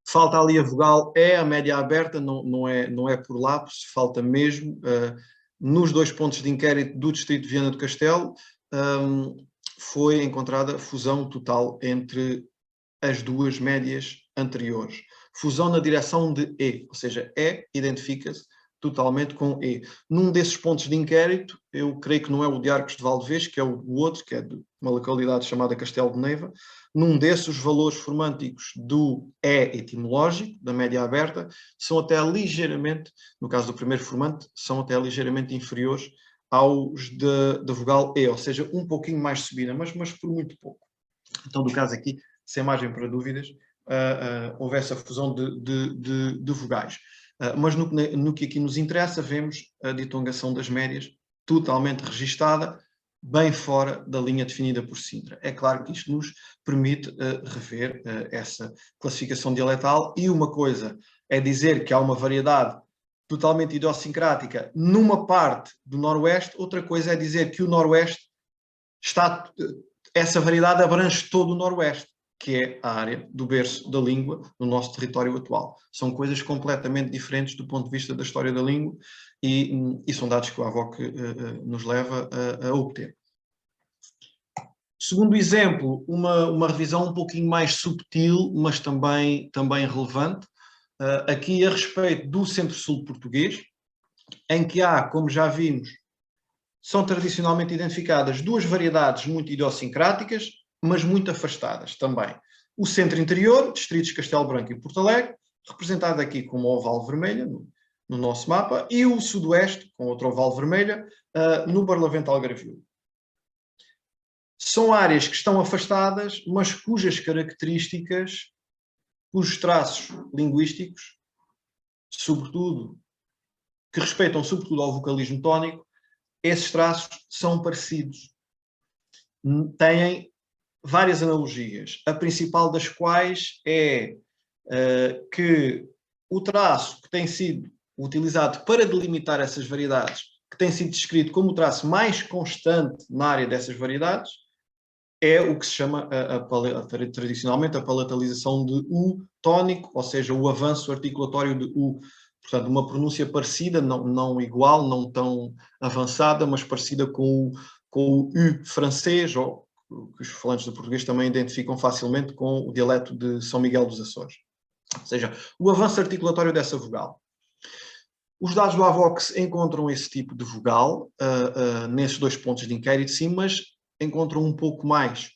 Falta ali a vogal E, a média aberta, não é por lapso, falta mesmo. Nos 2 pontos de inquérito do distrito de Viana do Castelo, foi encontrada fusão total entre as 2 médias anteriores. Fusão na direção de E, ou seja, E identifica-se totalmente com E. Num desses pontos de inquérito, eu creio que não é o de Arcos de Valdevez, que é o outro, que é de uma localidade chamada Castelo de Neiva. Num desses, os valores formânticos do E etimológico, da média aberta, são até ligeiramente, no caso do primeiro formante, são até ligeiramente inferiores aos da vogal E, ou seja, um pouquinho mais subida, mas por muito pouco. Então, no caso aqui, sem margem para dúvidas, houve essa fusão de vogais. Mas no que aqui nos interessa, vemos a ditongação das médias totalmente registada, bem fora da linha definida por Sintra. É claro que isto nos permite rever essa classificação dialetal, e uma coisa é dizer que há uma variedade totalmente idiosincrática numa parte do Noroeste, outra coisa é dizer que o Noroeste essa variedade abrange todo o Noroeste, que é a área do berço da língua no nosso território atual. São coisas completamente diferentes do ponto de vista da história da língua, e são dados que o AVOC nos leva a obter. Segundo exemplo, uma revisão um pouquinho mais subtil, mas também relevante, aqui a respeito do Centro-Sul português, em que há, como já vimos, são tradicionalmente identificadas 2 variedades muito idiosincráticas, mas muito afastadas também. O centro interior, distritos de Castelo Branco e Porto Alegre, representado aqui com uma oval vermelha no nosso mapa, e o sudoeste, com outra oval vermelha, no Barlavento Algarvio. São áreas que estão afastadas, mas cujas características, cujos traços linguísticos, sobretudo, que respeitam sobretudo ao vocalismo tónico, esses traços são parecidos. têm várias analogias, a principal das quais é que o traço que tem sido utilizado para delimitar essas variedades, que tem sido descrito como o traço mais constante na área dessas variedades, é o que se chama tradicionalmente a palatalização de U tónico, ou seja, o avanço articulatório de U. Portanto, uma pronúncia parecida, não igual, não tão avançada, mas parecida com o U francês, ou que os falantes do português também identificam facilmente com o dialeto de São Miguel dos Açores. Ou seja, o avanço articulatório dessa vogal. Os dados do AVOX encontram esse tipo de vogal nesses 2 pontos de inquérito, sim, mas encontram um pouco mais.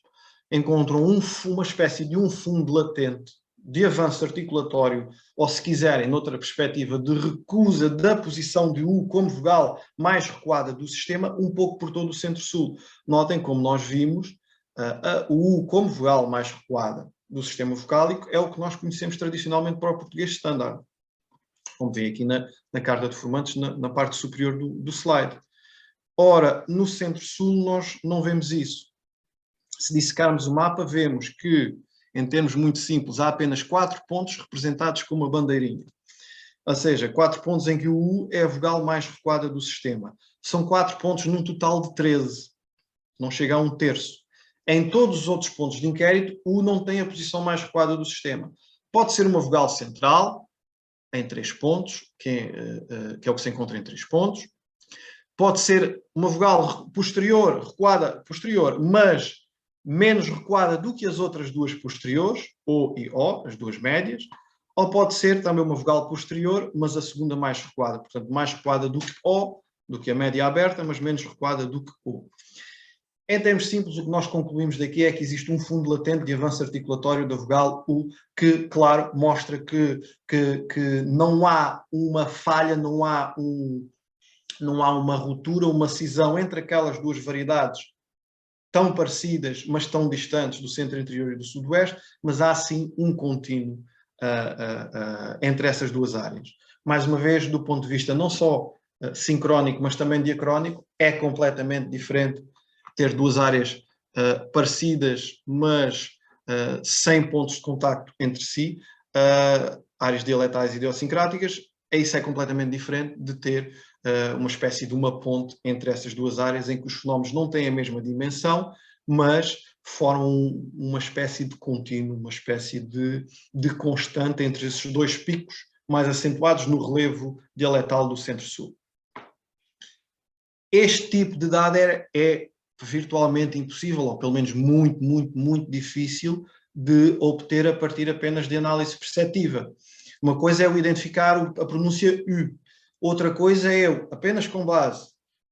Encontram uma espécie de um fundo latente de avanço articulatório, ou se quiserem, noutra perspectiva, de recusa da posição de U como vogal mais recuada do sistema, um pouco por todo o centro-sul. Notem como nós vimos, o U como vogal mais recuada do sistema vocálico é o que nós conhecemos tradicionalmente para o português standard, como vê aqui na carta de formantes, na parte superior do slide. Ora, no centro-sul nós não vemos isso. Se dissecarmos o mapa, vemos que, em termos muito simples, há apenas 4 pontos representados com uma bandeirinha. Ou seja, 4 pontos em que o U é a vogal mais recuada do sistema. São 4 pontos num total de 13. Não chega a 1/3. Em todos os outros pontos de inquérito, o U não tem a posição mais recuada do sistema. Pode ser uma vogal central, em 3 pontos, que é o que se encontra em 3 pontos. Pode ser uma vogal posterior, recuada posterior, mas menos recuada do que as outras 2 posteriores, O e O, as 2 médias. Ou pode ser também uma vogal posterior, mas a segunda mais recuada. Portanto, mais recuada do que O, do que a média aberta, mas menos recuada do que O. Em termos simples, o que nós concluímos daqui é que existe um fundo latente de avanço articulatório da vogal U, que, claro, mostra que não há uma falha, não há uma ruptura, uma cisão entre aquelas 2 variedades tão parecidas, mas tão distantes do centro interior e do sudoeste, mas há sim um contínuo entre essas 2 áreas. Mais uma vez, do ponto de vista não só sincrónico, mas também diacrónico, é completamente diferente ter 2 áreas parecidas, mas sem pontos de contacto entre si, áreas dialetais e idiosincráticas. Isso é completamente diferente de ter uma espécie de uma ponte entre essas 2 áreas em que os fenómenos não têm a mesma dimensão, mas formam uma espécie de contínuo, uma espécie de constante entre esses 2 picos mais acentuados no relevo dialetal do centro-sul. Este tipo de dado é virtualmente impossível, ou pelo menos muito, muito, muito difícil de obter a partir apenas de análise perceptiva. Uma coisa é eu identificar a pronúncia U, outra coisa é eu, apenas com base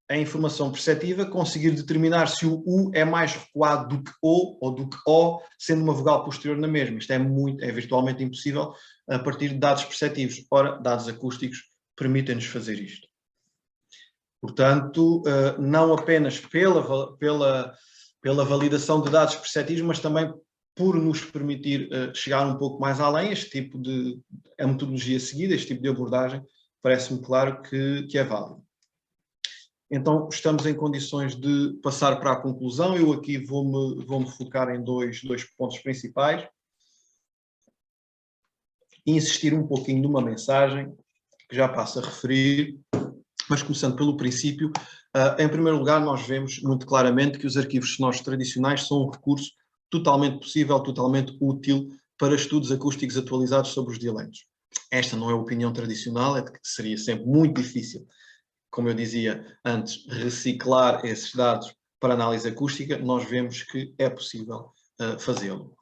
em informação perceptiva, conseguir determinar se o U é mais recuado do que O ou do que O, sendo uma vogal posterior na mesma. Isto é virtualmente impossível a partir de dados perceptivos. Ora, dados acústicos permitem-nos fazer isto. Portanto, não apenas pela validação de dados perceptivos, mas também por nos permitir chegar um pouco mais além, a metodologia seguida, este tipo de abordagem, parece-me claro que é válido. Então, estamos em condições de passar para a conclusão. Eu aqui vou-me focar em dois pontos principais e insistir um pouquinho numa mensagem que já passo a referir. Mas começando pelo princípio, em primeiro lugar, nós vemos muito claramente que os arquivos sonoros tradicionais são um recurso totalmente possível, totalmente útil para estudos acústicos atualizados sobre os dialetos. Esta não é a opinião tradicional, é de que seria sempre muito difícil, como eu dizia antes, reciclar esses dados para análise acústica. Nós vemos que é possível fazê-lo.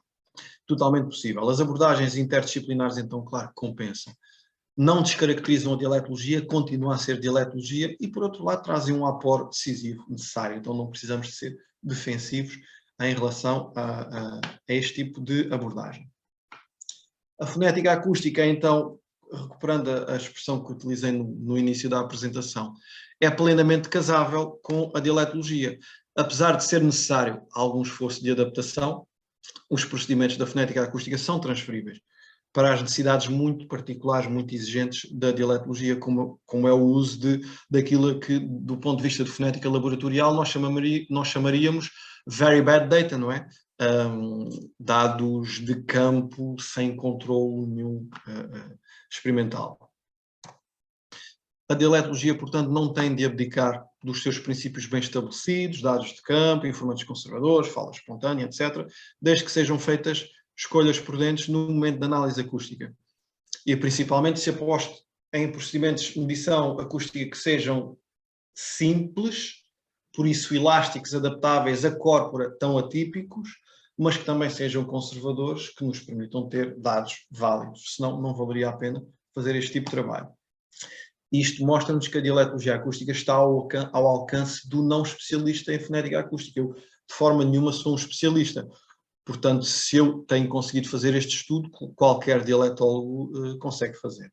Totalmente possível. As abordagens interdisciplinares, então, claro, compensam. Não descaracterizam a dialetologia, continuam a ser dialetologia e, por outro lado, trazem um aporte decisivo necessário. Então, não precisamos de ser defensivos em relação a este tipo de abordagem. A fonética acústica, então, recuperando a expressão que utilizei no início da apresentação, é plenamente casável com a dialetologia. Apesar de ser necessário algum esforço de adaptação, os procedimentos da fonética acústica são transferíveis para as necessidades muito particulares, muito exigentes da dialetologia, como é o uso daquilo que, do ponto de vista de fonética laboratorial, nós chamaríamos very bad data, não é? Dados de campo sem controle nenhum experimental. A dialetologia, portanto, não tem de abdicar dos seus princípios bem estabelecidos, dados de campo, informantes conservadores, fala espontânea, etc., desde que sejam feitas escolhas prudentes no momento da análise acústica. E principalmente se aposte em procedimentos de medição acústica que sejam simples, por isso elásticos, adaptáveis a corpora, tão atípicos, mas que também sejam conservadores, que nos permitam ter dados válidos. Senão não valeria a pena fazer este tipo de trabalho. Isto mostra-nos que a dialetologia acústica está ao alcance do não especialista em fonética acústica. Eu, de forma nenhuma, sou um especialista. Portanto, se eu tenho conseguido fazer este estudo, qualquer dialetólogo consegue fazer.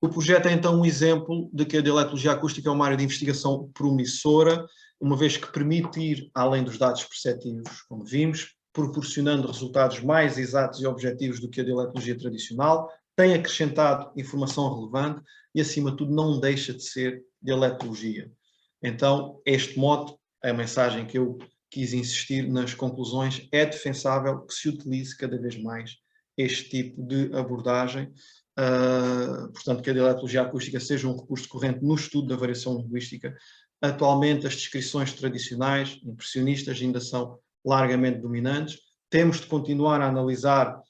O projeto é então um exemplo de que a dialetologia acústica é uma área de investigação promissora, uma vez que permite ir além dos dados perceptivos, como vimos, proporcionando resultados mais exatos e objetivos do que a dialetologia tradicional, tem acrescentado informação relevante e, acima de tudo, não deixa de ser dialetologia. Então, este mote, a mensagem que eu quis insistir nas conclusões, é defensável que se utilize cada vez mais este tipo de abordagem, portanto, que a dialetologia acústica seja um recurso corrente no estudo da variação linguística. Atualmente, as descrições tradicionais, impressionistas, ainda são largamente dominantes. Temos de continuar a analisar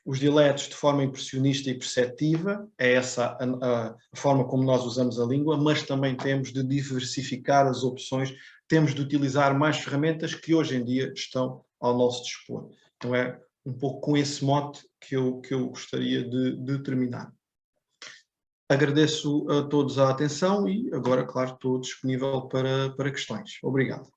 os dialetos de forma impressionista e perceptiva, é essa a forma como nós usamos a língua, mas também temos de diversificar as opções, temos de utilizar mais ferramentas que hoje em dia estão ao nosso dispor. Então é um pouco com esse mote que eu gostaria de terminar. Agradeço a todos a atenção e agora, claro, estou disponível para questões. Obrigado.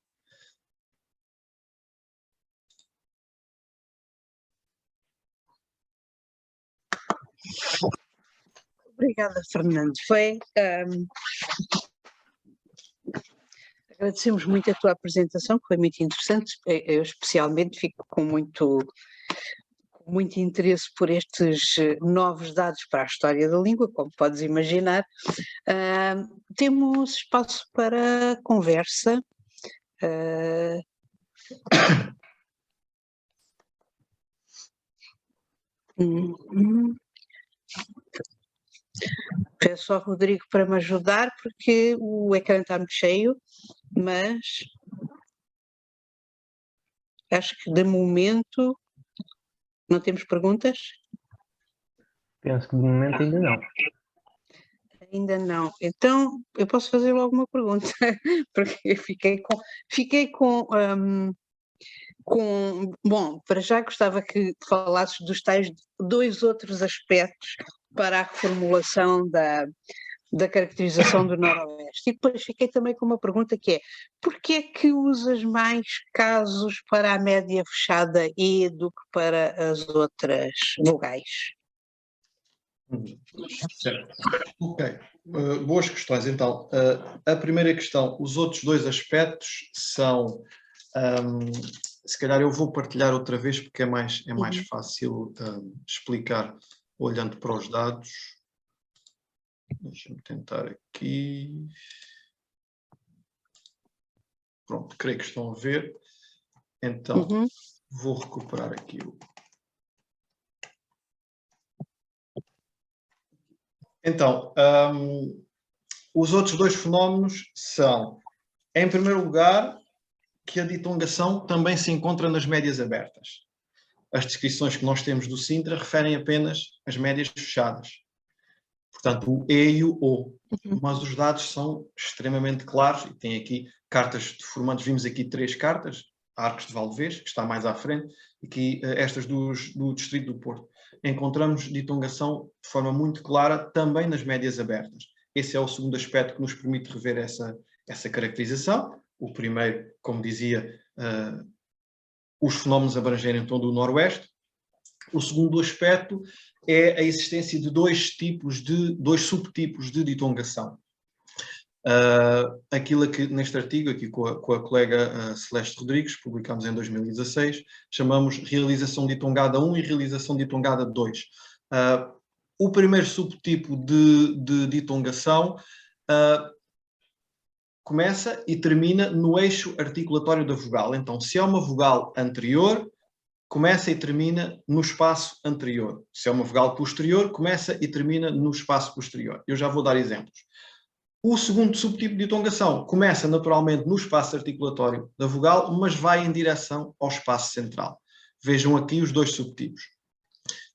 Obrigada, Fernando. Agradecemos muito a tua apresentação, que foi muito interessante. Eu especialmente fico com muito interesse por estes novos dados para a história da língua, como podes imaginar. Temos espaço para conversa. Peço ao Rodrigo para me ajudar, porque o ecrã está muito cheio, mas acho que de momento não temos perguntas. Penso que de momento ainda não. Ainda não. Então, eu posso fazer logo uma pergunta, porque eu fiquei com bom, para já gostava que falasses dos tais 2 outros aspectos para a reformulação da caracterização do Noroeste. E depois fiquei também com uma pergunta que é: porquê é que usas mais casos para a média fechada E do que para as outras vogais? Certo. Ok. Boas questões. Então, a primeira questão, os outros 2 aspectos são, se calhar eu vou partilhar outra vez porque é mais fácil explicar olhando para os dados. Deixa-me tentar aqui. Pronto, creio que estão a ver. Então, vou recuperar aqui o... Então, os outros 2 fenómenos são, em primeiro lugar, que a ditongação também se encontra nas médias abertas. As descrições que nós temos do Sintra referem apenas às médias fechadas. Portanto, o E e o O. Mas os dados são extremamente claros e tem aqui cartas de formantes. Vimos aqui 3 cartas, Arcos de Valdevez, que está mais à frente, e aqui estas do Distrito do Porto. Encontramos ditongação de forma muito clara também nas médias abertas. Esse é o segundo aspecto que nos permite rever essa caracterização. O primeiro, como dizia, os fenómenos abrangerem o tom do Noroeste. O segundo aspecto é a existência de 2 subtipos de ditongação. Aquilo que neste artigo, aqui com a colega Celeste Rodrigues, publicámos em 2016, chamamos realização ditongada 1 e realização ditongada 2. O primeiro subtipo de ditongação começa e termina no eixo articulatório da vogal. Então, se é uma vogal anterior, começa e termina no espaço anterior. Se é uma vogal posterior, começa e termina no espaço posterior. Eu já vou dar exemplos. O segundo subtipo de ditongação começa naturalmente no espaço articulatório da vogal, mas vai em direção ao espaço central. Vejam aqui os dois subtipos.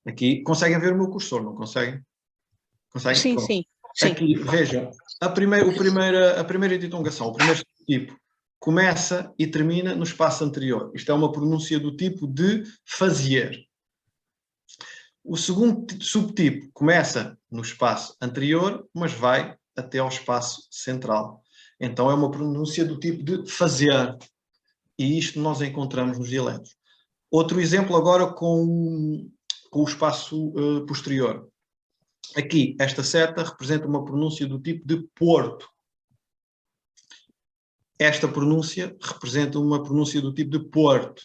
Aqui, conseguem ver o meu cursor, não conseguem? Conseguem? Sim, Pronto. sim. Aqui, vejam, a primeira ditongação, o primeiro subtipo, começa e termina no espaço anterior. Isto é uma pronúncia do tipo de fazer. O segundo subtipo começa no espaço anterior, mas vai até ao espaço central. Então é uma pronúncia do tipo de fazer. E isto nós encontramos nos dialetos. Outro exemplo agora com o espaço posterior. Aqui, esta seta representa uma pronúncia do tipo de porto. Esta pronúncia representa uma pronúncia do tipo de porto.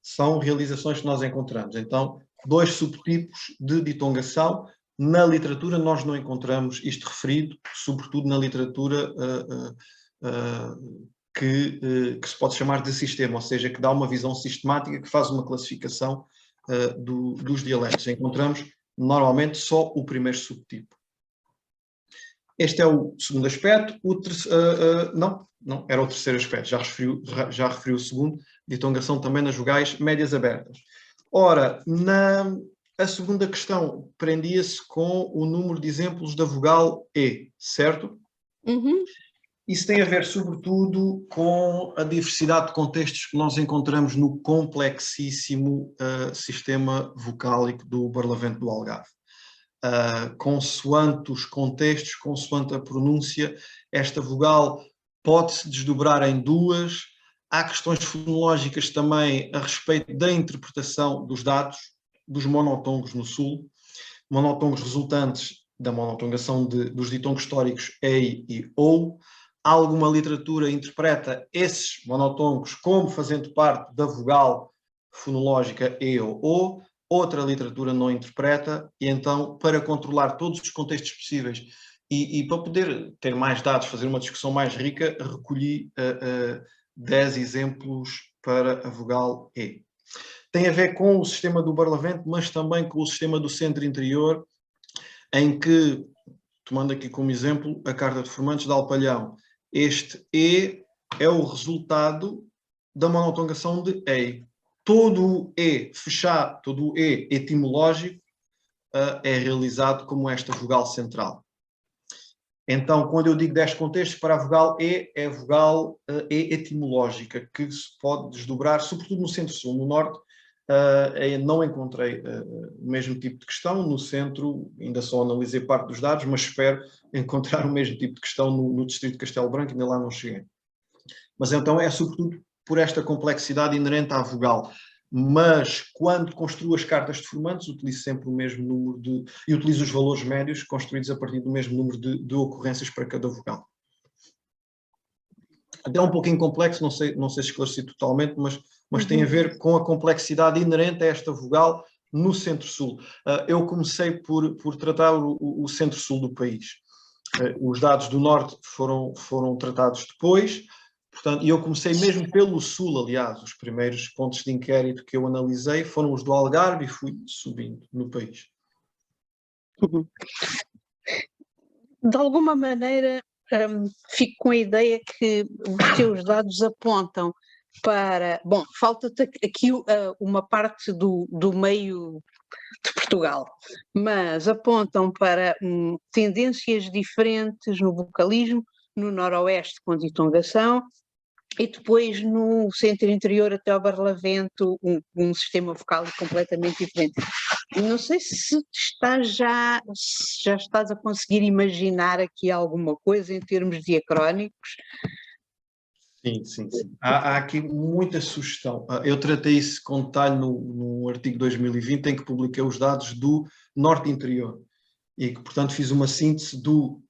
São realizações que nós encontramos. Então, dois subtipos de ditongação. Na literatura nós não encontramos isto referido, sobretudo na literatura que se pode chamar de sistema, ou seja, que dá uma visão sistemática, que faz uma classificação dos dialetos. Encontramos normalmente só o primeiro subtipo. Este é o segundo aspecto. Não, era o terceiro aspecto, já referi o segundo, ditongação também nas vogais médias abertas. Ora, a segunda questão prendia-se com o número de exemplos da vogal E, certo? Uhum. Isso tem a ver, sobretudo, com a diversidade de contextos que nós encontramos no complexíssimo sistema vocálico do Barlavento do Algarve. Consoante os contextos, consoante a pronúncia, esta vogal pode-se desdobrar em duas. Há questões fonológicas também a respeito da interpretação dos dados, dos monotongos no sul, monotongos resultantes da monotongação dos ditongos históricos EI e OU. Alguma literatura interpreta esses monotongos como fazendo parte da vogal fonológica E ou O, outra literatura não interpreta, e então, para controlar todos os contextos possíveis e para poder ter mais dados, fazer uma discussão mais rica, recolhi 10 exemplos para a vogal E. Tem a ver com o sistema do Barlavento, mas também com o sistema do centro interior, em que, tomando aqui como exemplo a carta de formantes de Alpalhão, este E é o resultado da monotongação de EI. Todo o E fechado, todo o E etimológico é realizado como esta vogal central. Então, quando eu digo 10 contextos para a vogal E, é a vogal E etimológica, que se pode desdobrar, sobretudo no centro-sul. No norte, não encontrei o mesmo tipo de questão. No centro, ainda só analisei parte dos dados, mas espero encontrar o mesmo tipo de questão no distrito de Castelo Branco, ainda lá não cheguei. Mas então é sobretudo por esta complexidade inerente à vogal. Mas quando construo as cartas de formantes, utilizo sempre o mesmo número e utilizo os valores médios construídos a partir do mesmo número de ocorrências para cada vogal. Até um pouquinho complexo, não sei se esclareci totalmente, mas tem a ver com a complexidade inerente a esta vogal no centro-sul. Eu comecei por tratar o centro-sul do país. Os dados do norte foram tratados depois. Portanto, e eu comecei mesmo pelo sul, aliás, os primeiros pontos de inquérito que eu analisei foram os do Algarve e fui subindo no país. De alguma maneira, fico com a ideia que os teus dados apontam para... Bom, falta-te aqui uma parte do meio de Portugal, mas apontam para tendências diferentes no vocalismo, no noroeste com ditongação, e depois no centro interior até ao Barlavento um sistema vocal completamente diferente. Não sei se já estás a conseguir imaginar aqui alguma coisa em termos diacrónicos. Sim. Há aqui muita sugestão. Eu tratei isso com detalhe no artigo 2020, em que publiquei os dados do norte interior e que, portanto, fiz uma síntese do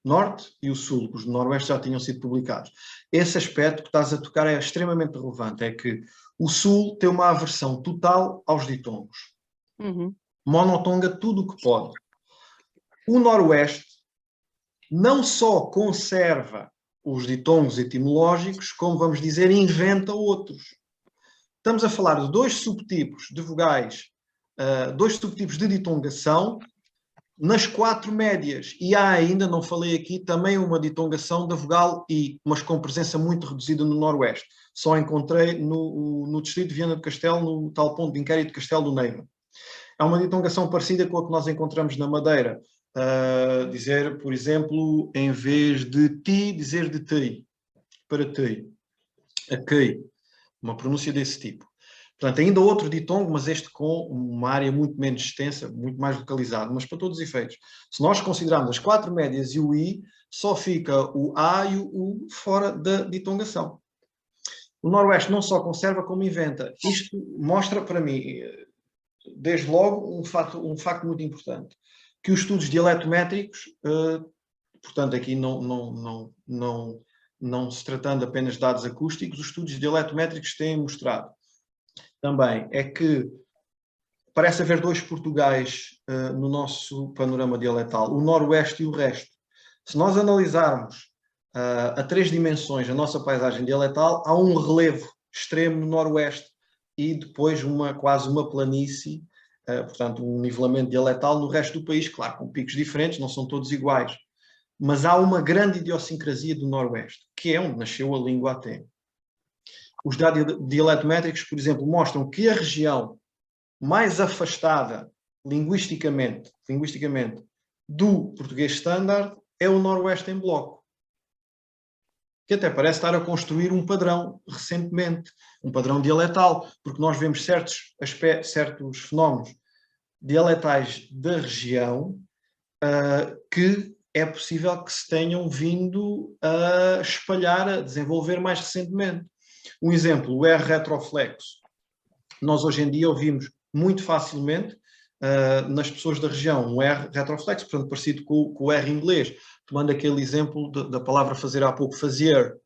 norte e o sul, os do noroeste já tinham sido publicados. Esse aspecto que estás a tocar é extremamente relevante, é que o sul tem uma aversão total aos ditongos. Monotonga tudo o que pode. O noroeste não só conserva os ditongos etimológicos, como vamos dizer, inventa outros. Estamos a falar de dois subtipos de vogais, dois subtipos de ditongação, nas 4 médias. E há ainda, não falei aqui, também uma ditongação da vogal I, mas com presença muito reduzida no noroeste. Só encontrei no distrito de Viana do Castelo, no tal ponto de inquérito de Castelo do Neiva. É uma ditongação parecida com a que nós encontramos na Madeira. Dizer, por exemplo, em vez de ti, dizer de ti, para ti, a quei, uma pronúncia desse tipo. Portanto, ainda outro ditongo, mas este com uma área muito menos extensa, muito mais localizado, mas para todos os efeitos. Se nós considerarmos as 4 médias e o I, só fica o A e o U fora da ditongação. O noroeste não só conserva, como inventa. Isto mostra para mim, desde logo, um facto muito importante, que os estudos dialetométricos, portanto aqui não se tratando apenas de dados acústicos, os estudos dialetométricos têm mostrado também é que parece haver 2 Portugais no nosso panorama dialetal, o noroeste e o resto. Se nós analisarmos a 3 dimensões a nossa paisagem dialetal, há um relevo extremo no noroeste e depois quase uma planície, portanto um nivelamento dialetal no resto do país, claro, com picos diferentes, não são todos iguais. Mas há uma grande idiosincrasia do noroeste, que é onde nasceu a língua até. Os dados dialetométricos, por exemplo, mostram que a região mais afastada linguisticamente do português standard é o noroeste em bloco. Que até parece estar a construir um padrão recentemente, um padrão dialetal, porque nós vemos certos fenómenos dialetais da região que é possível que se tenham vindo a espalhar, a desenvolver mais recentemente. Um exemplo, o R retroflexo. Nós hoje em dia ouvimos muito facilmente nas pessoas da região um R retroflexo, portanto parecido com o R inglês, tomando aquele exemplo da palavra fazer há pouco, fazer,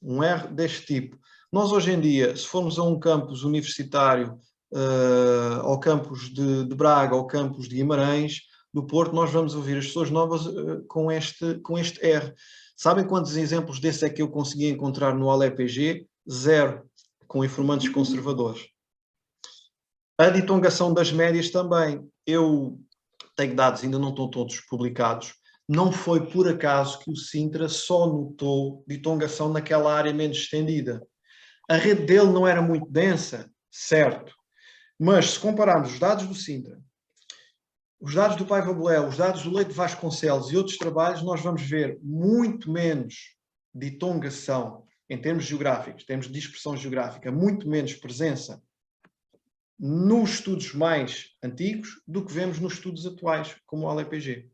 um R deste tipo. Nós hoje em dia, se formos a um campus universitário, ao campus de Braga, ao campus de Guimarães, do Porto, nós vamos ouvir as pessoas novas com este R. Sabem quantos exemplos desses é que eu consegui encontrar no ALEPG? 0, com informantes conservadores. A ditongação das médias também. Eu tenho dados, ainda não estão todos publicados. Não foi por acaso que o Sintra só notou ditongação naquela área menos estendida. A rede dele não era muito densa, certo. Mas se compararmos os dados do Sintra, os dados do Paiva Bolé, os dados do Leite de Vasconcelos e outros trabalhos, nós vamos ver muito menos ditongação em termos geográficos, em termos de dispersão geográfica, muito menos presença nos estudos mais antigos do que vemos nos estudos atuais, como o ALEPG,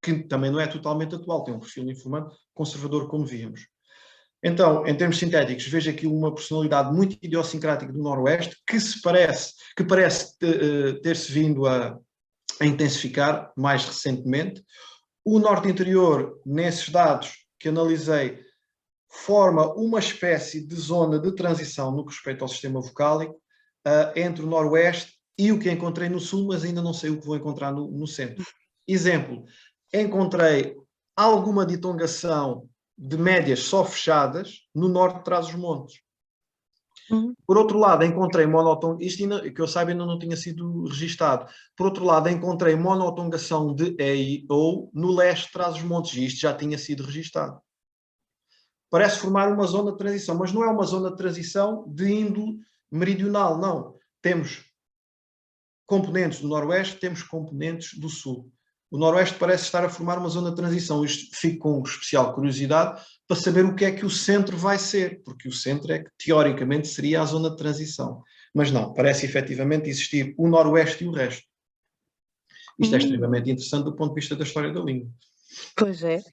que também não é totalmente atual, tem um perfil informante conservador, como víamos. Então, em termos sintéticos, vejo aqui uma personalidade muito idiosincrática do Noroeste, que parece ter-se vindo a intensificar mais recentemente. O Norte Interior, nesses dados que analisei, forma uma espécie de zona de transição no que respeita ao sistema vocálico entre o Noroeste e o que encontrei no Sul, mas ainda não sei o que vou encontrar no Centro. Exemplo, encontrei alguma ditongação de médias só fechadas no Norte de Trás-os-Montes. Por outro lado, encontrei monotongação, isto ainda, que eu saiba ainda não tinha sido registado. Por outro lado, encontrei monotongação de E e OU no leste de Trás-os-Montes, e isto já tinha sido registado. Parece formar uma zona de transição, mas não é uma zona de transição de índole meridional, não. Temos componentes do Noroeste, temos componentes do Sul. O Noroeste parece estar a formar uma zona de transição. Isto fico com especial curiosidade para saber o que é que o Centro vai ser, porque o Centro é que, teoricamente, seria a zona de transição. Mas não, parece efetivamente existir o Noroeste e o resto. Isto é extremamente interessante do ponto de vista da história da língua. Pois é.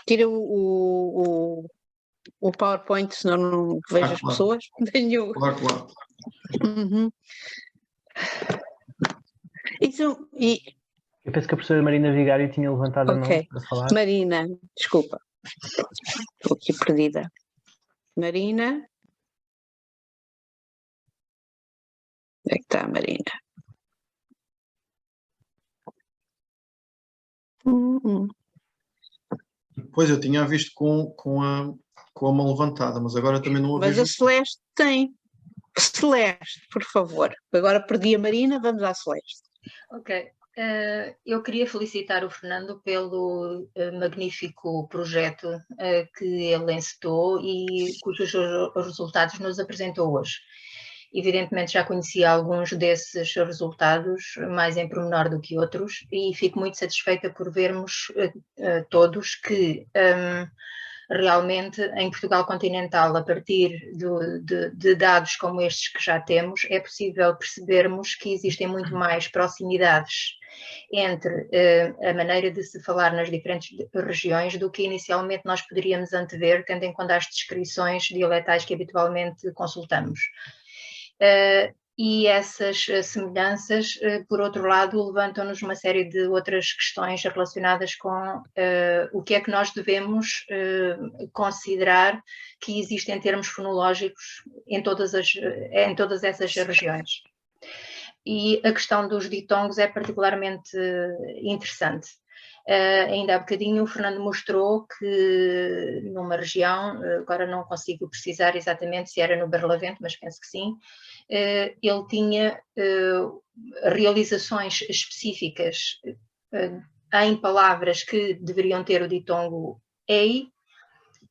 Tira o PowerPoint, senão não vejo as pessoas. Tenho... Claro. Isso, Eu penso que a professora Marina Vigário tinha levantado a mão Ok. para falar. Marina, desculpa. Estou aqui perdida. Marina? Onde é que está a Marina? Pois, eu tinha visto com a mão levantada, mas agora também não a Mas vejo. a Celeste tem. Celeste, por favor. Agora perdi a Marina, vamos à Celeste. Ok. Eu queria felicitar o Fernando pelo magnífico projeto que ele encetou e cujos resultados nos apresentou hoje. Evidentemente já conhecia alguns desses resultados, mais em pormenor do que outros, e fico muito satisfeita por vermos todos que realmente em Portugal continental, a partir de dados como estes que já temos, é possível percebermos que existem muito mais proximidades entre a maneira de se falar nas diferentes regiões do que inicialmente nós poderíamos antever, tendo em conta as descrições dialetais que habitualmente consultamos. E essas semelhanças, por outro lado, levantam-nos uma série de outras questões relacionadas com o que é que nós devemos considerar que existe em termos fonológicos em todas essas regiões. E a questão dos ditongos é particularmente interessante. Ainda há bocadinho o Fernando mostrou que numa região, agora não consigo precisar exatamente se era no Barlavento, mas penso que sim, ele tinha realizações específicas em palavras que deveriam ter o ditongo EI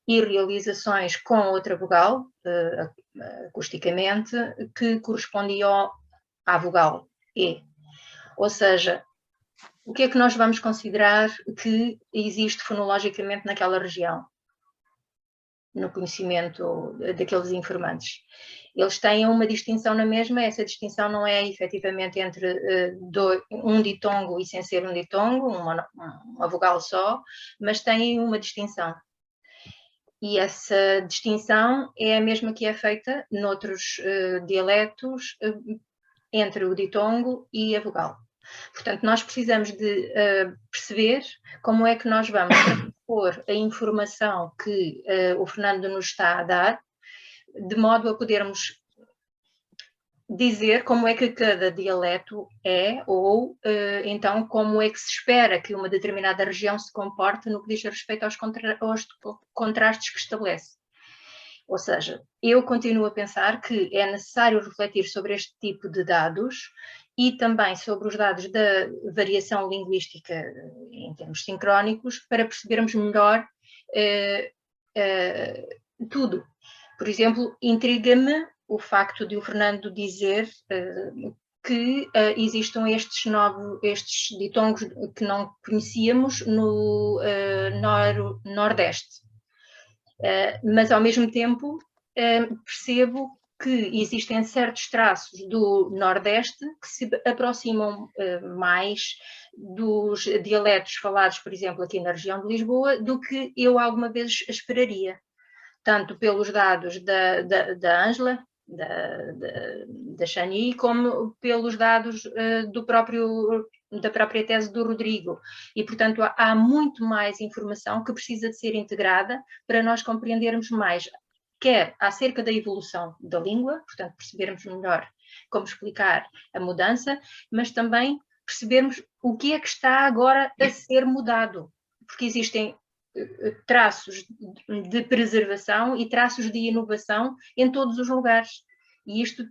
e realizações com outra vogal, acusticamente, que correspondiam à vogal E. Ou seja, o que é que nós vamos considerar que existe fonologicamente naquela região, no conhecimento daqueles informantes? Eles têm uma distinção na mesma, essa distinção não é efetivamente entre um ditongo e sem ser um ditongo, uma vogal só, mas têm uma distinção. E essa distinção é a mesma que é feita noutros dialetos entre o ditongo e a vogal. Portanto, nós precisamos de perceber como é que nós vamos transpor a informação que o Fernando nos está a dar, de modo a podermos dizer como é que cada dialeto é, ou então como é que se espera que uma determinada região se comporte no que diz respeito aos contrastes que estabelece. Ou seja, eu continuo a pensar que é necessário refletir sobre este tipo de dados e também sobre os dados da variação linguística em termos sincrónicos para percebermos melhor tudo. Por exemplo, intriga-me o facto de o Fernando dizer que existam estes ditongos que não conhecíamos no Nordeste. Mas, ao mesmo tempo, percebo que existem certos traços do Nordeste que se aproximam mais dos dialetos falados, por exemplo, aqui na região de Lisboa, do que eu alguma vez esperaria. Tanto pelos dados da Ângela, da Chani, como pelos dados da própria tese do Rodrigo. E, portanto, há muito mais informação que precisa de ser integrada para nós compreendermos mais, quer acerca da evolução da língua, portanto, percebermos melhor como explicar a mudança, mas também percebermos o que é que está agora a ser mudado, porque existem traços de preservação e traços de inovação em todos os lugares. E isto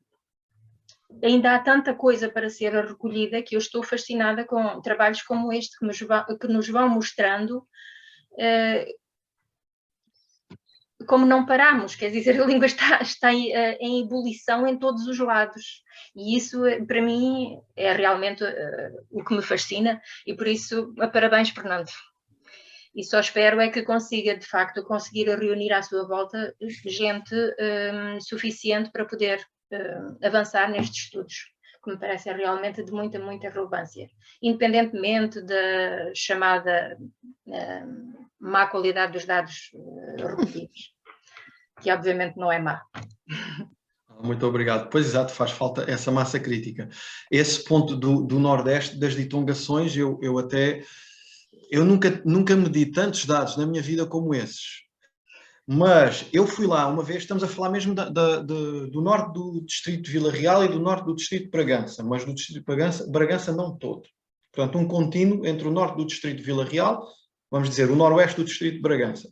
ainda há tanta coisa para ser recolhida que eu estou fascinada com trabalhos como este que nos vão mostrando como não paramos, quer dizer, a língua está em ebulição em todos os lados. E isso, para mim, é realmente o que me fascina e por isso, parabéns, Fernando. E só espero é que consiga, de facto, conseguir reunir à sua volta gente suficiente para poder avançar nestes estudos, que me parecem realmente de muita, muita relevância, independentemente da chamada má qualidade dos dados recolhidos, que obviamente não é má. Muito obrigado. Pois, exato, faz falta essa massa crítica. Esse ponto do Nordeste, das ditongações, eu nunca medi tantos dados na minha vida como esses. Mas eu fui lá uma vez, estamos a falar mesmo do norte do distrito de Vila Real e do norte do distrito de Bragança, mas do distrito de Bragança não todo. Portanto, um contínuo entre o norte do distrito de Vila Real, vamos dizer, o noroeste do distrito de Bragança.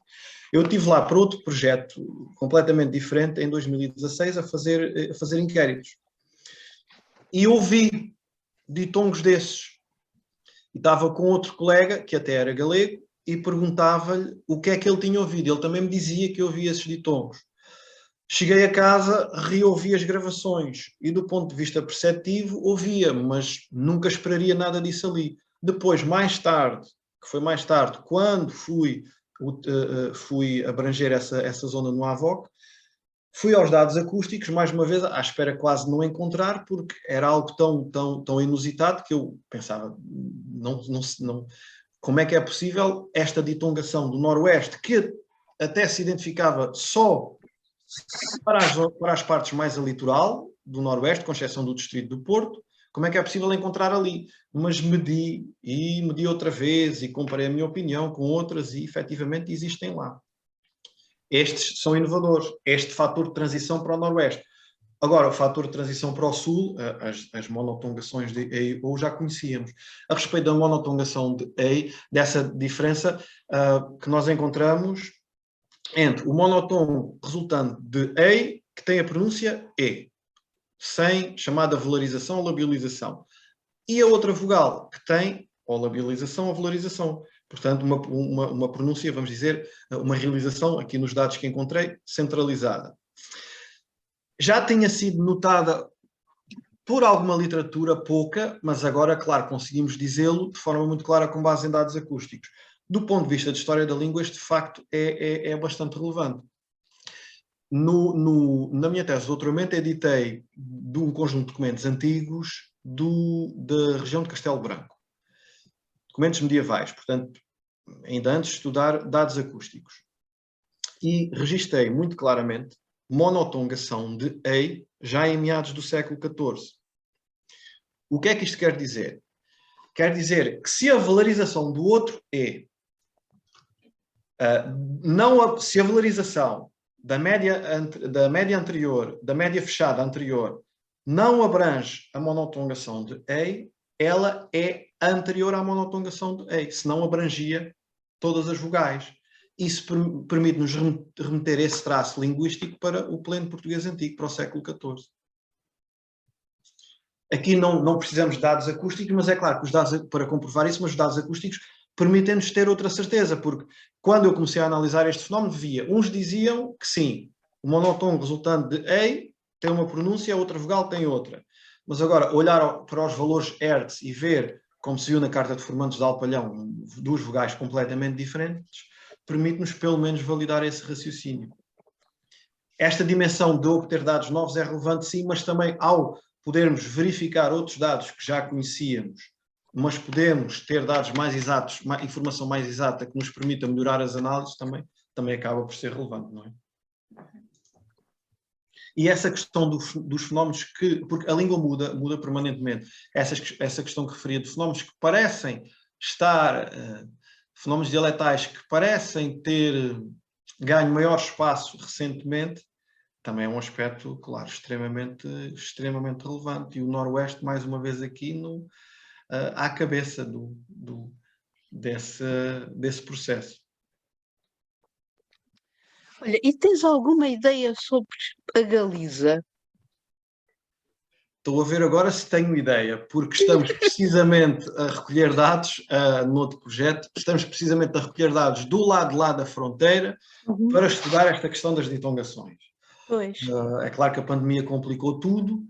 Eu estive lá para outro projeto completamente diferente, em 2016, a fazer inquéritos. E ouvi ditongos desses. E estava com outro colega, que até era galego, e perguntava-lhe o que é que ele tinha ouvido. Ele também me dizia que ouvia esses ditongos. Cheguei a casa, reouvi as gravações e, do ponto de vista perceptivo, ouvia, mas nunca esperaria nada disso ali. Depois, mais tarde, quando fui abranger essa zona no AVOC, fui aos dados acústicos, mais uma vez, à espera quase de não encontrar, porque era algo tão inusitado que eu pensava, como é que é possível esta ditongação do Noroeste, que até se identificava só para as partes mais a litoral do Noroeste, com exceção do distrito do Porto, como é que é possível encontrar ali? Mas medi outra vez e comparei a minha opinião com outras e efetivamente existem lá. Estes são inovadores, este fator de transição para o Noroeste. Agora, o fator de transição para o Sul, as monotongações de EI, ou já conhecíamos. A respeito da monotongação de EI, dessa diferença que nós encontramos entre o monotom resultante de EI, que tem a pronúncia E, sem chamada velarização ou labialização, e a outra vogal, que tem ou labialização ou velarização. Portanto, uma pronúncia, vamos dizer, uma realização, aqui nos dados que encontrei, centralizada. Já tinha sido notada por alguma literatura, pouca, mas agora, claro, conseguimos dizê-lo de forma muito clara com base em dados acústicos. Do ponto de vista de história da língua, este facto é bastante relevante. Na minha tese de doutoramento, editei de um conjunto de documentos antigos da região de Castelo Branco. Documentos medievais, portanto, ainda antes de estudar dados acústicos. E registrei muito claramente monotongação de EI já em meados do século XIV. O que é que isto quer dizer? Quer dizer que se a velarização do outro E, se a velarização da média anterior, da média fechada anterior, não abrange a monotongação de EI, ela é anterior à monotongação de EI, se não abrangia todas as vogais. Isso permite-nos remeter esse traço linguístico para o pleno português antigo, para o século XIV. Aqui não precisamos de dados acústicos, mas é claro que os dados, para comprovar isso, mas os dados acústicos permitem-nos ter outra certeza, porque quando eu comecei a analisar este fenómeno, uns diziam que sim, o monotom resultante de EI tem uma pronúncia, a outra vogal tem outra. Mas agora, olhar para os valores Hertz e ver, como se viu na Carta de Formandos de Alpalhão, duas vogais completamente diferentes, permite-nos pelo menos validar esse raciocínio. Esta dimensão de obter dados novos é relevante sim, mas também ao podermos verificar outros dados que já conhecíamos, mas podemos ter dados mais exatos, informação mais exata que nos permita melhorar as análises, também acaba por ser relevante, não é? E essa questão dos fenómenos porque a língua muda permanentemente, essa questão que referia de fenómenos que parecem estar, fenómenos dialetais que parecem ter ganho maior espaço recentemente, também é um aspecto, claro, extremamente relevante. E o Noroeste, mais uma vez aqui, à cabeça desse processo. Olha, e tens alguma ideia sobre a Galiza? Estou a ver agora se tenho ideia, porque estamos precisamente a recolher dados no outro projeto, estamos precisamente a recolher dados do lado de lá da fronteira para estudar esta questão das ditongações. Pois. É claro que a pandemia complicou tudo,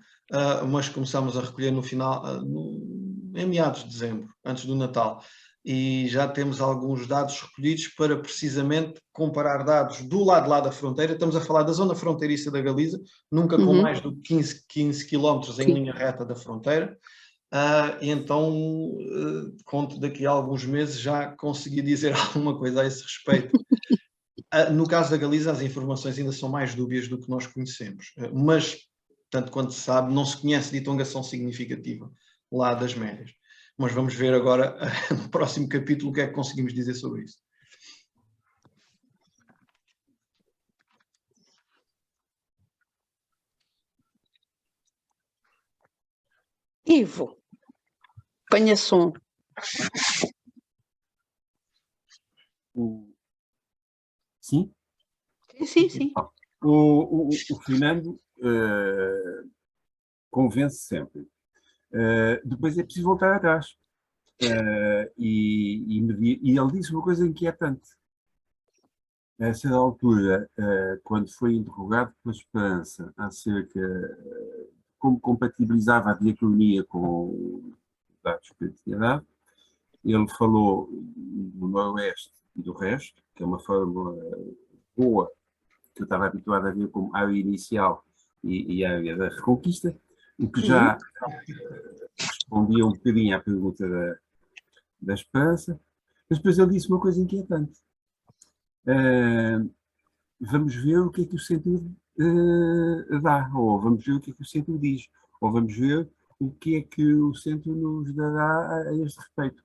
mas começamos a recolher em meados de dezembro, antes do Natal. E já temos alguns dados recolhidos para precisamente comparar dados do lado de lá da fronteira. Estamos a falar da zona fronteiriça da Galiza, nunca com mais do que 15 quilómetros em linha reta da fronteira. E então, conto daqui a alguns meses já consegui dizer alguma coisa a esse respeito. No caso da Galiza, as informações ainda são mais dúbias do que nós conhecemos. Mas tanto quanto se sabe, não se conhece ditongação significativa lá das médias. Mas vamos ver agora, no próximo capítulo, o que é que conseguimos dizer sobre isso. Ivo, ponha som. Sim? Sim, sim. O Fernando convence sempre. Depois é preciso voltar atrás. E ele disse uma coisa inquietante. A certa altura, quando foi interrogado pela Esperança acerca de como compatibilizava a diacronia com os dados que tinha dado, ele falou do Noroeste e do resto, que é uma fórmula boa, que eu estava habituado a ver como área inicial e área da reconquista, o que já respondia um bocadinho à pergunta da Esperança, mas depois ele disse uma coisa inquietante. Vamos ver o que é que o centro dá, ou vamos ver o que é que o centro diz, ou vamos ver o que é que o centro nos dará a este respeito.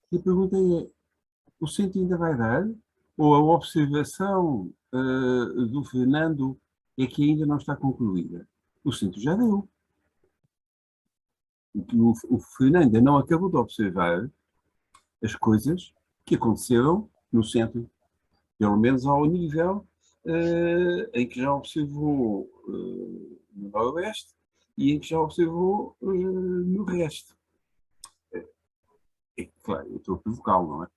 E a pergunta é, o centro ainda vai dar? Ou a observação do Fernando é que ainda não está concluída? O centro já deu. O Fernando ainda não acabou de observar as coisas que aconteceram no centro, pelo menos ao nível em que já observou no Noroeste e em que já observou no resto. É claro, eu estou a provocá-lo, não é?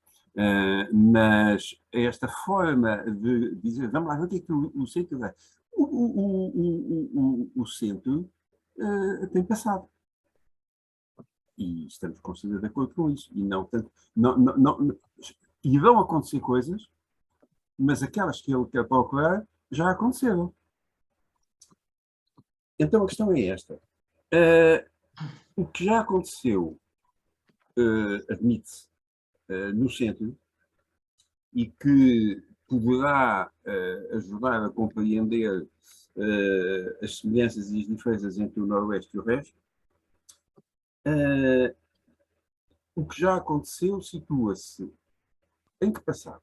Mas esta forma de dizer, vamos lá ver o que é que o centro dá. O centro tem passado. E estamos constantemente de acordo com isso. E não tanto. Irão acontecer coisas, mas aquelas que ele quer procurar já aconteceram. Então a questão é esta. O que já aconteceu, admite-se, no centro, e que poderá ajudar a compreender as semelhanças e as diferenças entre o Noroeste e o resto, o que já aconteceu situa-se em que passado?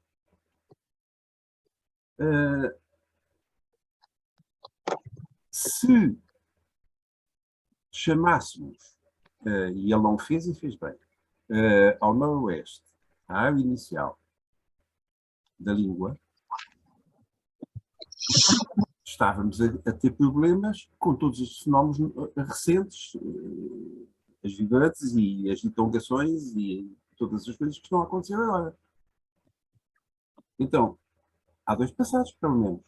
Se chamássemos, e ele não fez e fez bem, ao Noroeste, a área inicial da língua, estávamos a ter problemas com todos estes fenómenos recentes, as vibrantes e as ditongações e todas as coisas que estão a acontecer agora. Então, há dois passados, pelo menos.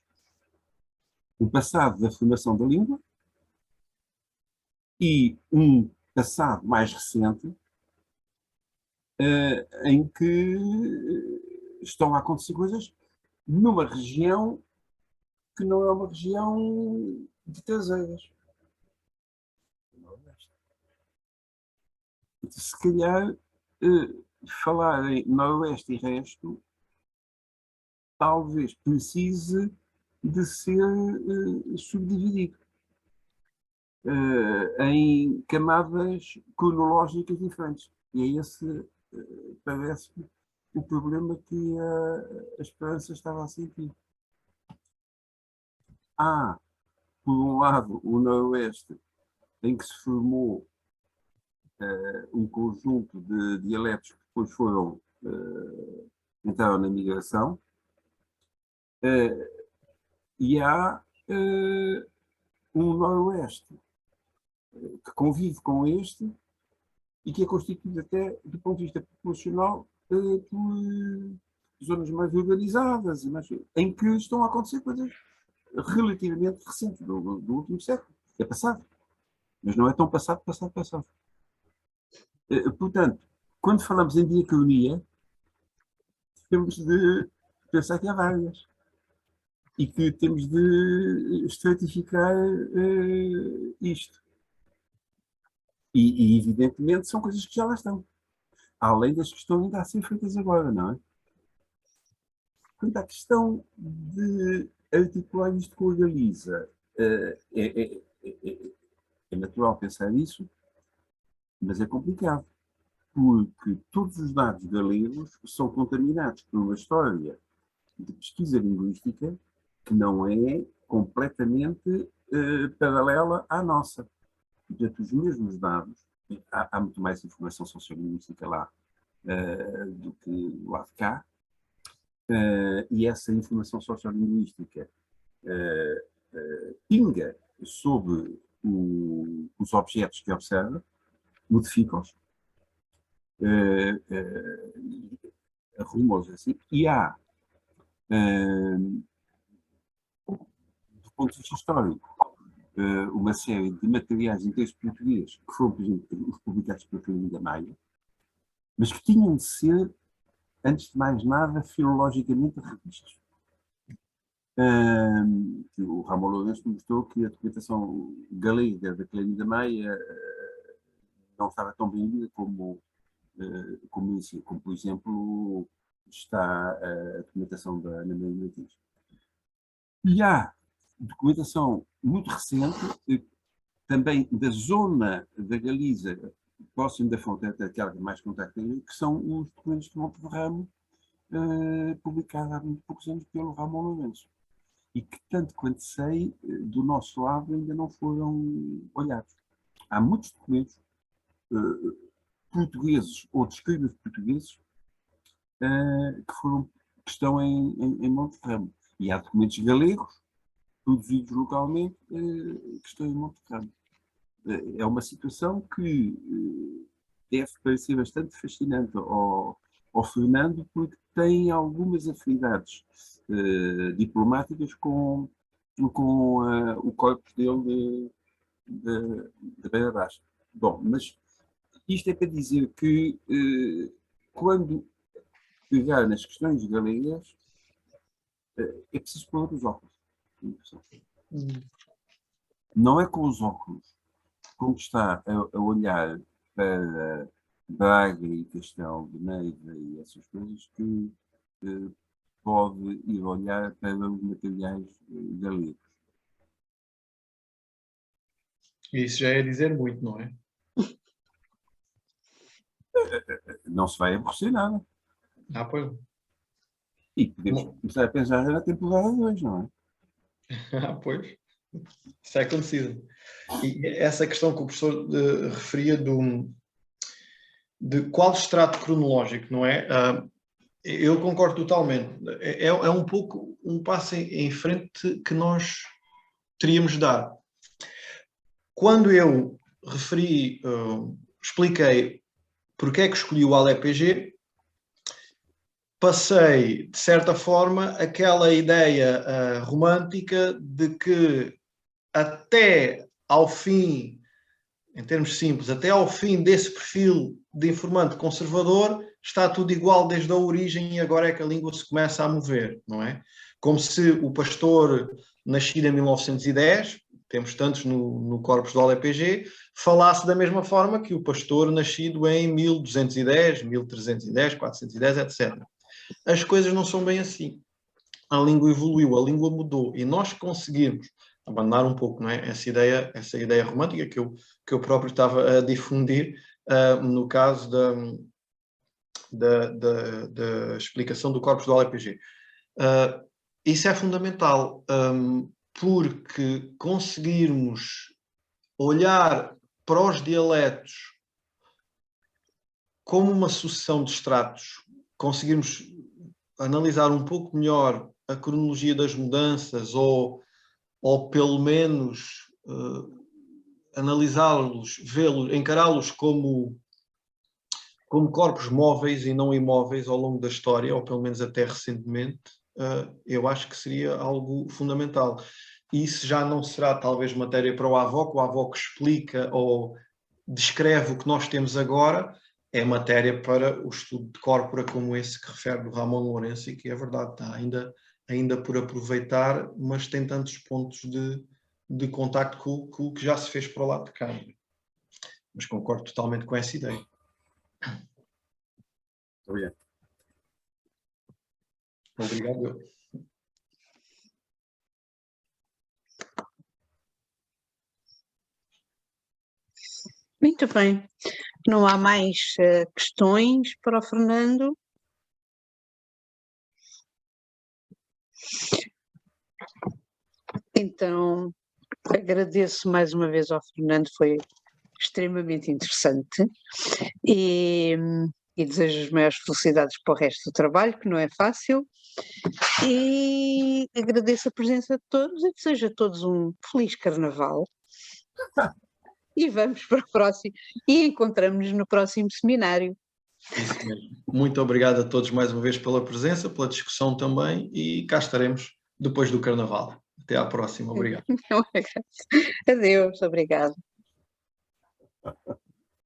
Um passado da formação da língua e um passado mais recente em que estão a acontecer coisas numa região que não é uma região de traseiras. Se calhar, falar em Noroeste e resto, talvez precise de ser subdividido em camadas cronológicas diferentes. E é esse, parece-me, o problema que a Esperança estava a sentir. Há, por um lado, o Noroeste, em que se formou um conjunto de dialetos que depois foram entraram na migração, e há um Noroeste que convive com este e que é constituído até, do ponto de vista populacional, por zonas mais urbanizadas, em que estão a acontecer coisas relativamente recentes, do último século, que é passado. Mas não é tão passado. Portanto, quando falamos em diacronia, temos de pensar que há várias e que temos de estratificar isto. E, evidentemente, são coisas que já lá estão, além das que estão ainda a ser feitas agora, não é? Quanto à questão de articular isto com a Galiza, é natural pensar isso, mas é complicado, porque todos os dados galegos são contaminados por uma história de pesquisa linguística que não é completamente paralela à nossa. Portanto, os mesmos dados, há muito mais informação sociolinguística lá do que lá de cá, e essa informação sociolinguística pinga sobre os objetos que observa, modifica-os, arruma-os assim, e há, do ponto de vista histórico, uma série de materiais em texto português que foram, por exemplo, publicados pela Clínica Maia, mas que tinham de ser, antes de mais nada, filologicamente revistos. O Ramon Lourenço mostrou que a documentação galega da Clínica Maia não estava tão bem lida como, por exemplo, está a documentação da Ana Maria Martins. E há documentação muito recente, também da zona da Galiza, próximo da fronteira, aquela que mais contacto tem, que são os documentos de Monte Ramo, publicados há muito poucos anos pelo Ramon Lourenço. E que, tanto quanto sei, do nosso lado ainda não foram olhados. Há muitos documentos portugueses ou de escribas portugueses que estão em Monte Ramo. E há documentos galegos, produzidos localmente, que estão em Monte Ramo. É uma situação que deve parecer bastante fascinante ao Fernando, porque tem algumas afinidades diplomáticas com o corpo dele de Beira Baixa. Bom, mas isto é para dizer que quando pegar nas questões galegas, é preciso pôr os óculos. Não é com os óculos, como está a olhar para Braga e Castelo de Neiva e essas coisas, que pode ir olhar para os materiais galegos. Isso já é dizer muito, não é? Não se vai aborrecer nada. Ah, pois. E podemos começar a pensar na temporada 2, não é? Ah, pois. Isso é acontecido. E essa questão que o professor referia de qual extrato cronológico, não é? Eu concordo totalmente. É um pouco um passo em frente que nós teríamos de dar. Quando eu referi, expliquei porque é que escolhi o ALEPG, passei, de certa forma, aquela ideia romântica de que até ao fim, em termos simples, até ao fim desse perfil de informante conservador, está tudo igual desde a origem e agora é que a língua se começa a mover, não é? Como se o pastor nascido em 1910, temos tantos no corpus do ALEPG, falasse da mesma forma que o pastor nascido em 1210, 1310, 410, etc. As coisas não são bem assim. A língua evoluiu, a língua mudou e nós conseguimos abandonar um pouco, não é? Essa ideia romântica que eu próprio estava a difundir no caso da explicação do corpus do ALEPG. Isso é fundamental, porque conseguirmos olhar para os dialetos como uma sucessão de estratos, conseguirmos analisar um pouco melhor a cronologia das mudanças ou pelo menos analisá-los, vê-los, encará-los como corpos móveis e não imóveis ao longo da história, ou pelo menos até recentemente, eu acho que seria algo fundamental. Isso já não será talvez matéria para o AVOC explica ou descreve o que nós temos agora, é matéria para o estudo de corpora como esse que refere do Ramon Lourenço e que é verdade, está ainda por aproveitar, mas tem tantos pontos de contacto com o que já se fez para o lado de cá. Mas concordo totalmente com essa ideia. Obrigado. Obrigado. Muito bem. Não há mais questões para o Fernando? Então, agradeço mais uma vez ao Fernando, foi extremamente interessante e desejo as maiores felicidades para o resto do trabalho, que não é fácil, e agradeço a presença de todos e desejo a todos um feliz Carnaval. E vamos para o próximo, e encontramos-nos no próximo seminário. Isso mesmo. Muito obrigado a todos mais uma vez pela presença, pela discussão também, e cá estaremos depois do Carnaval. Até à próxima. Obrigado. Adeus, obrigado.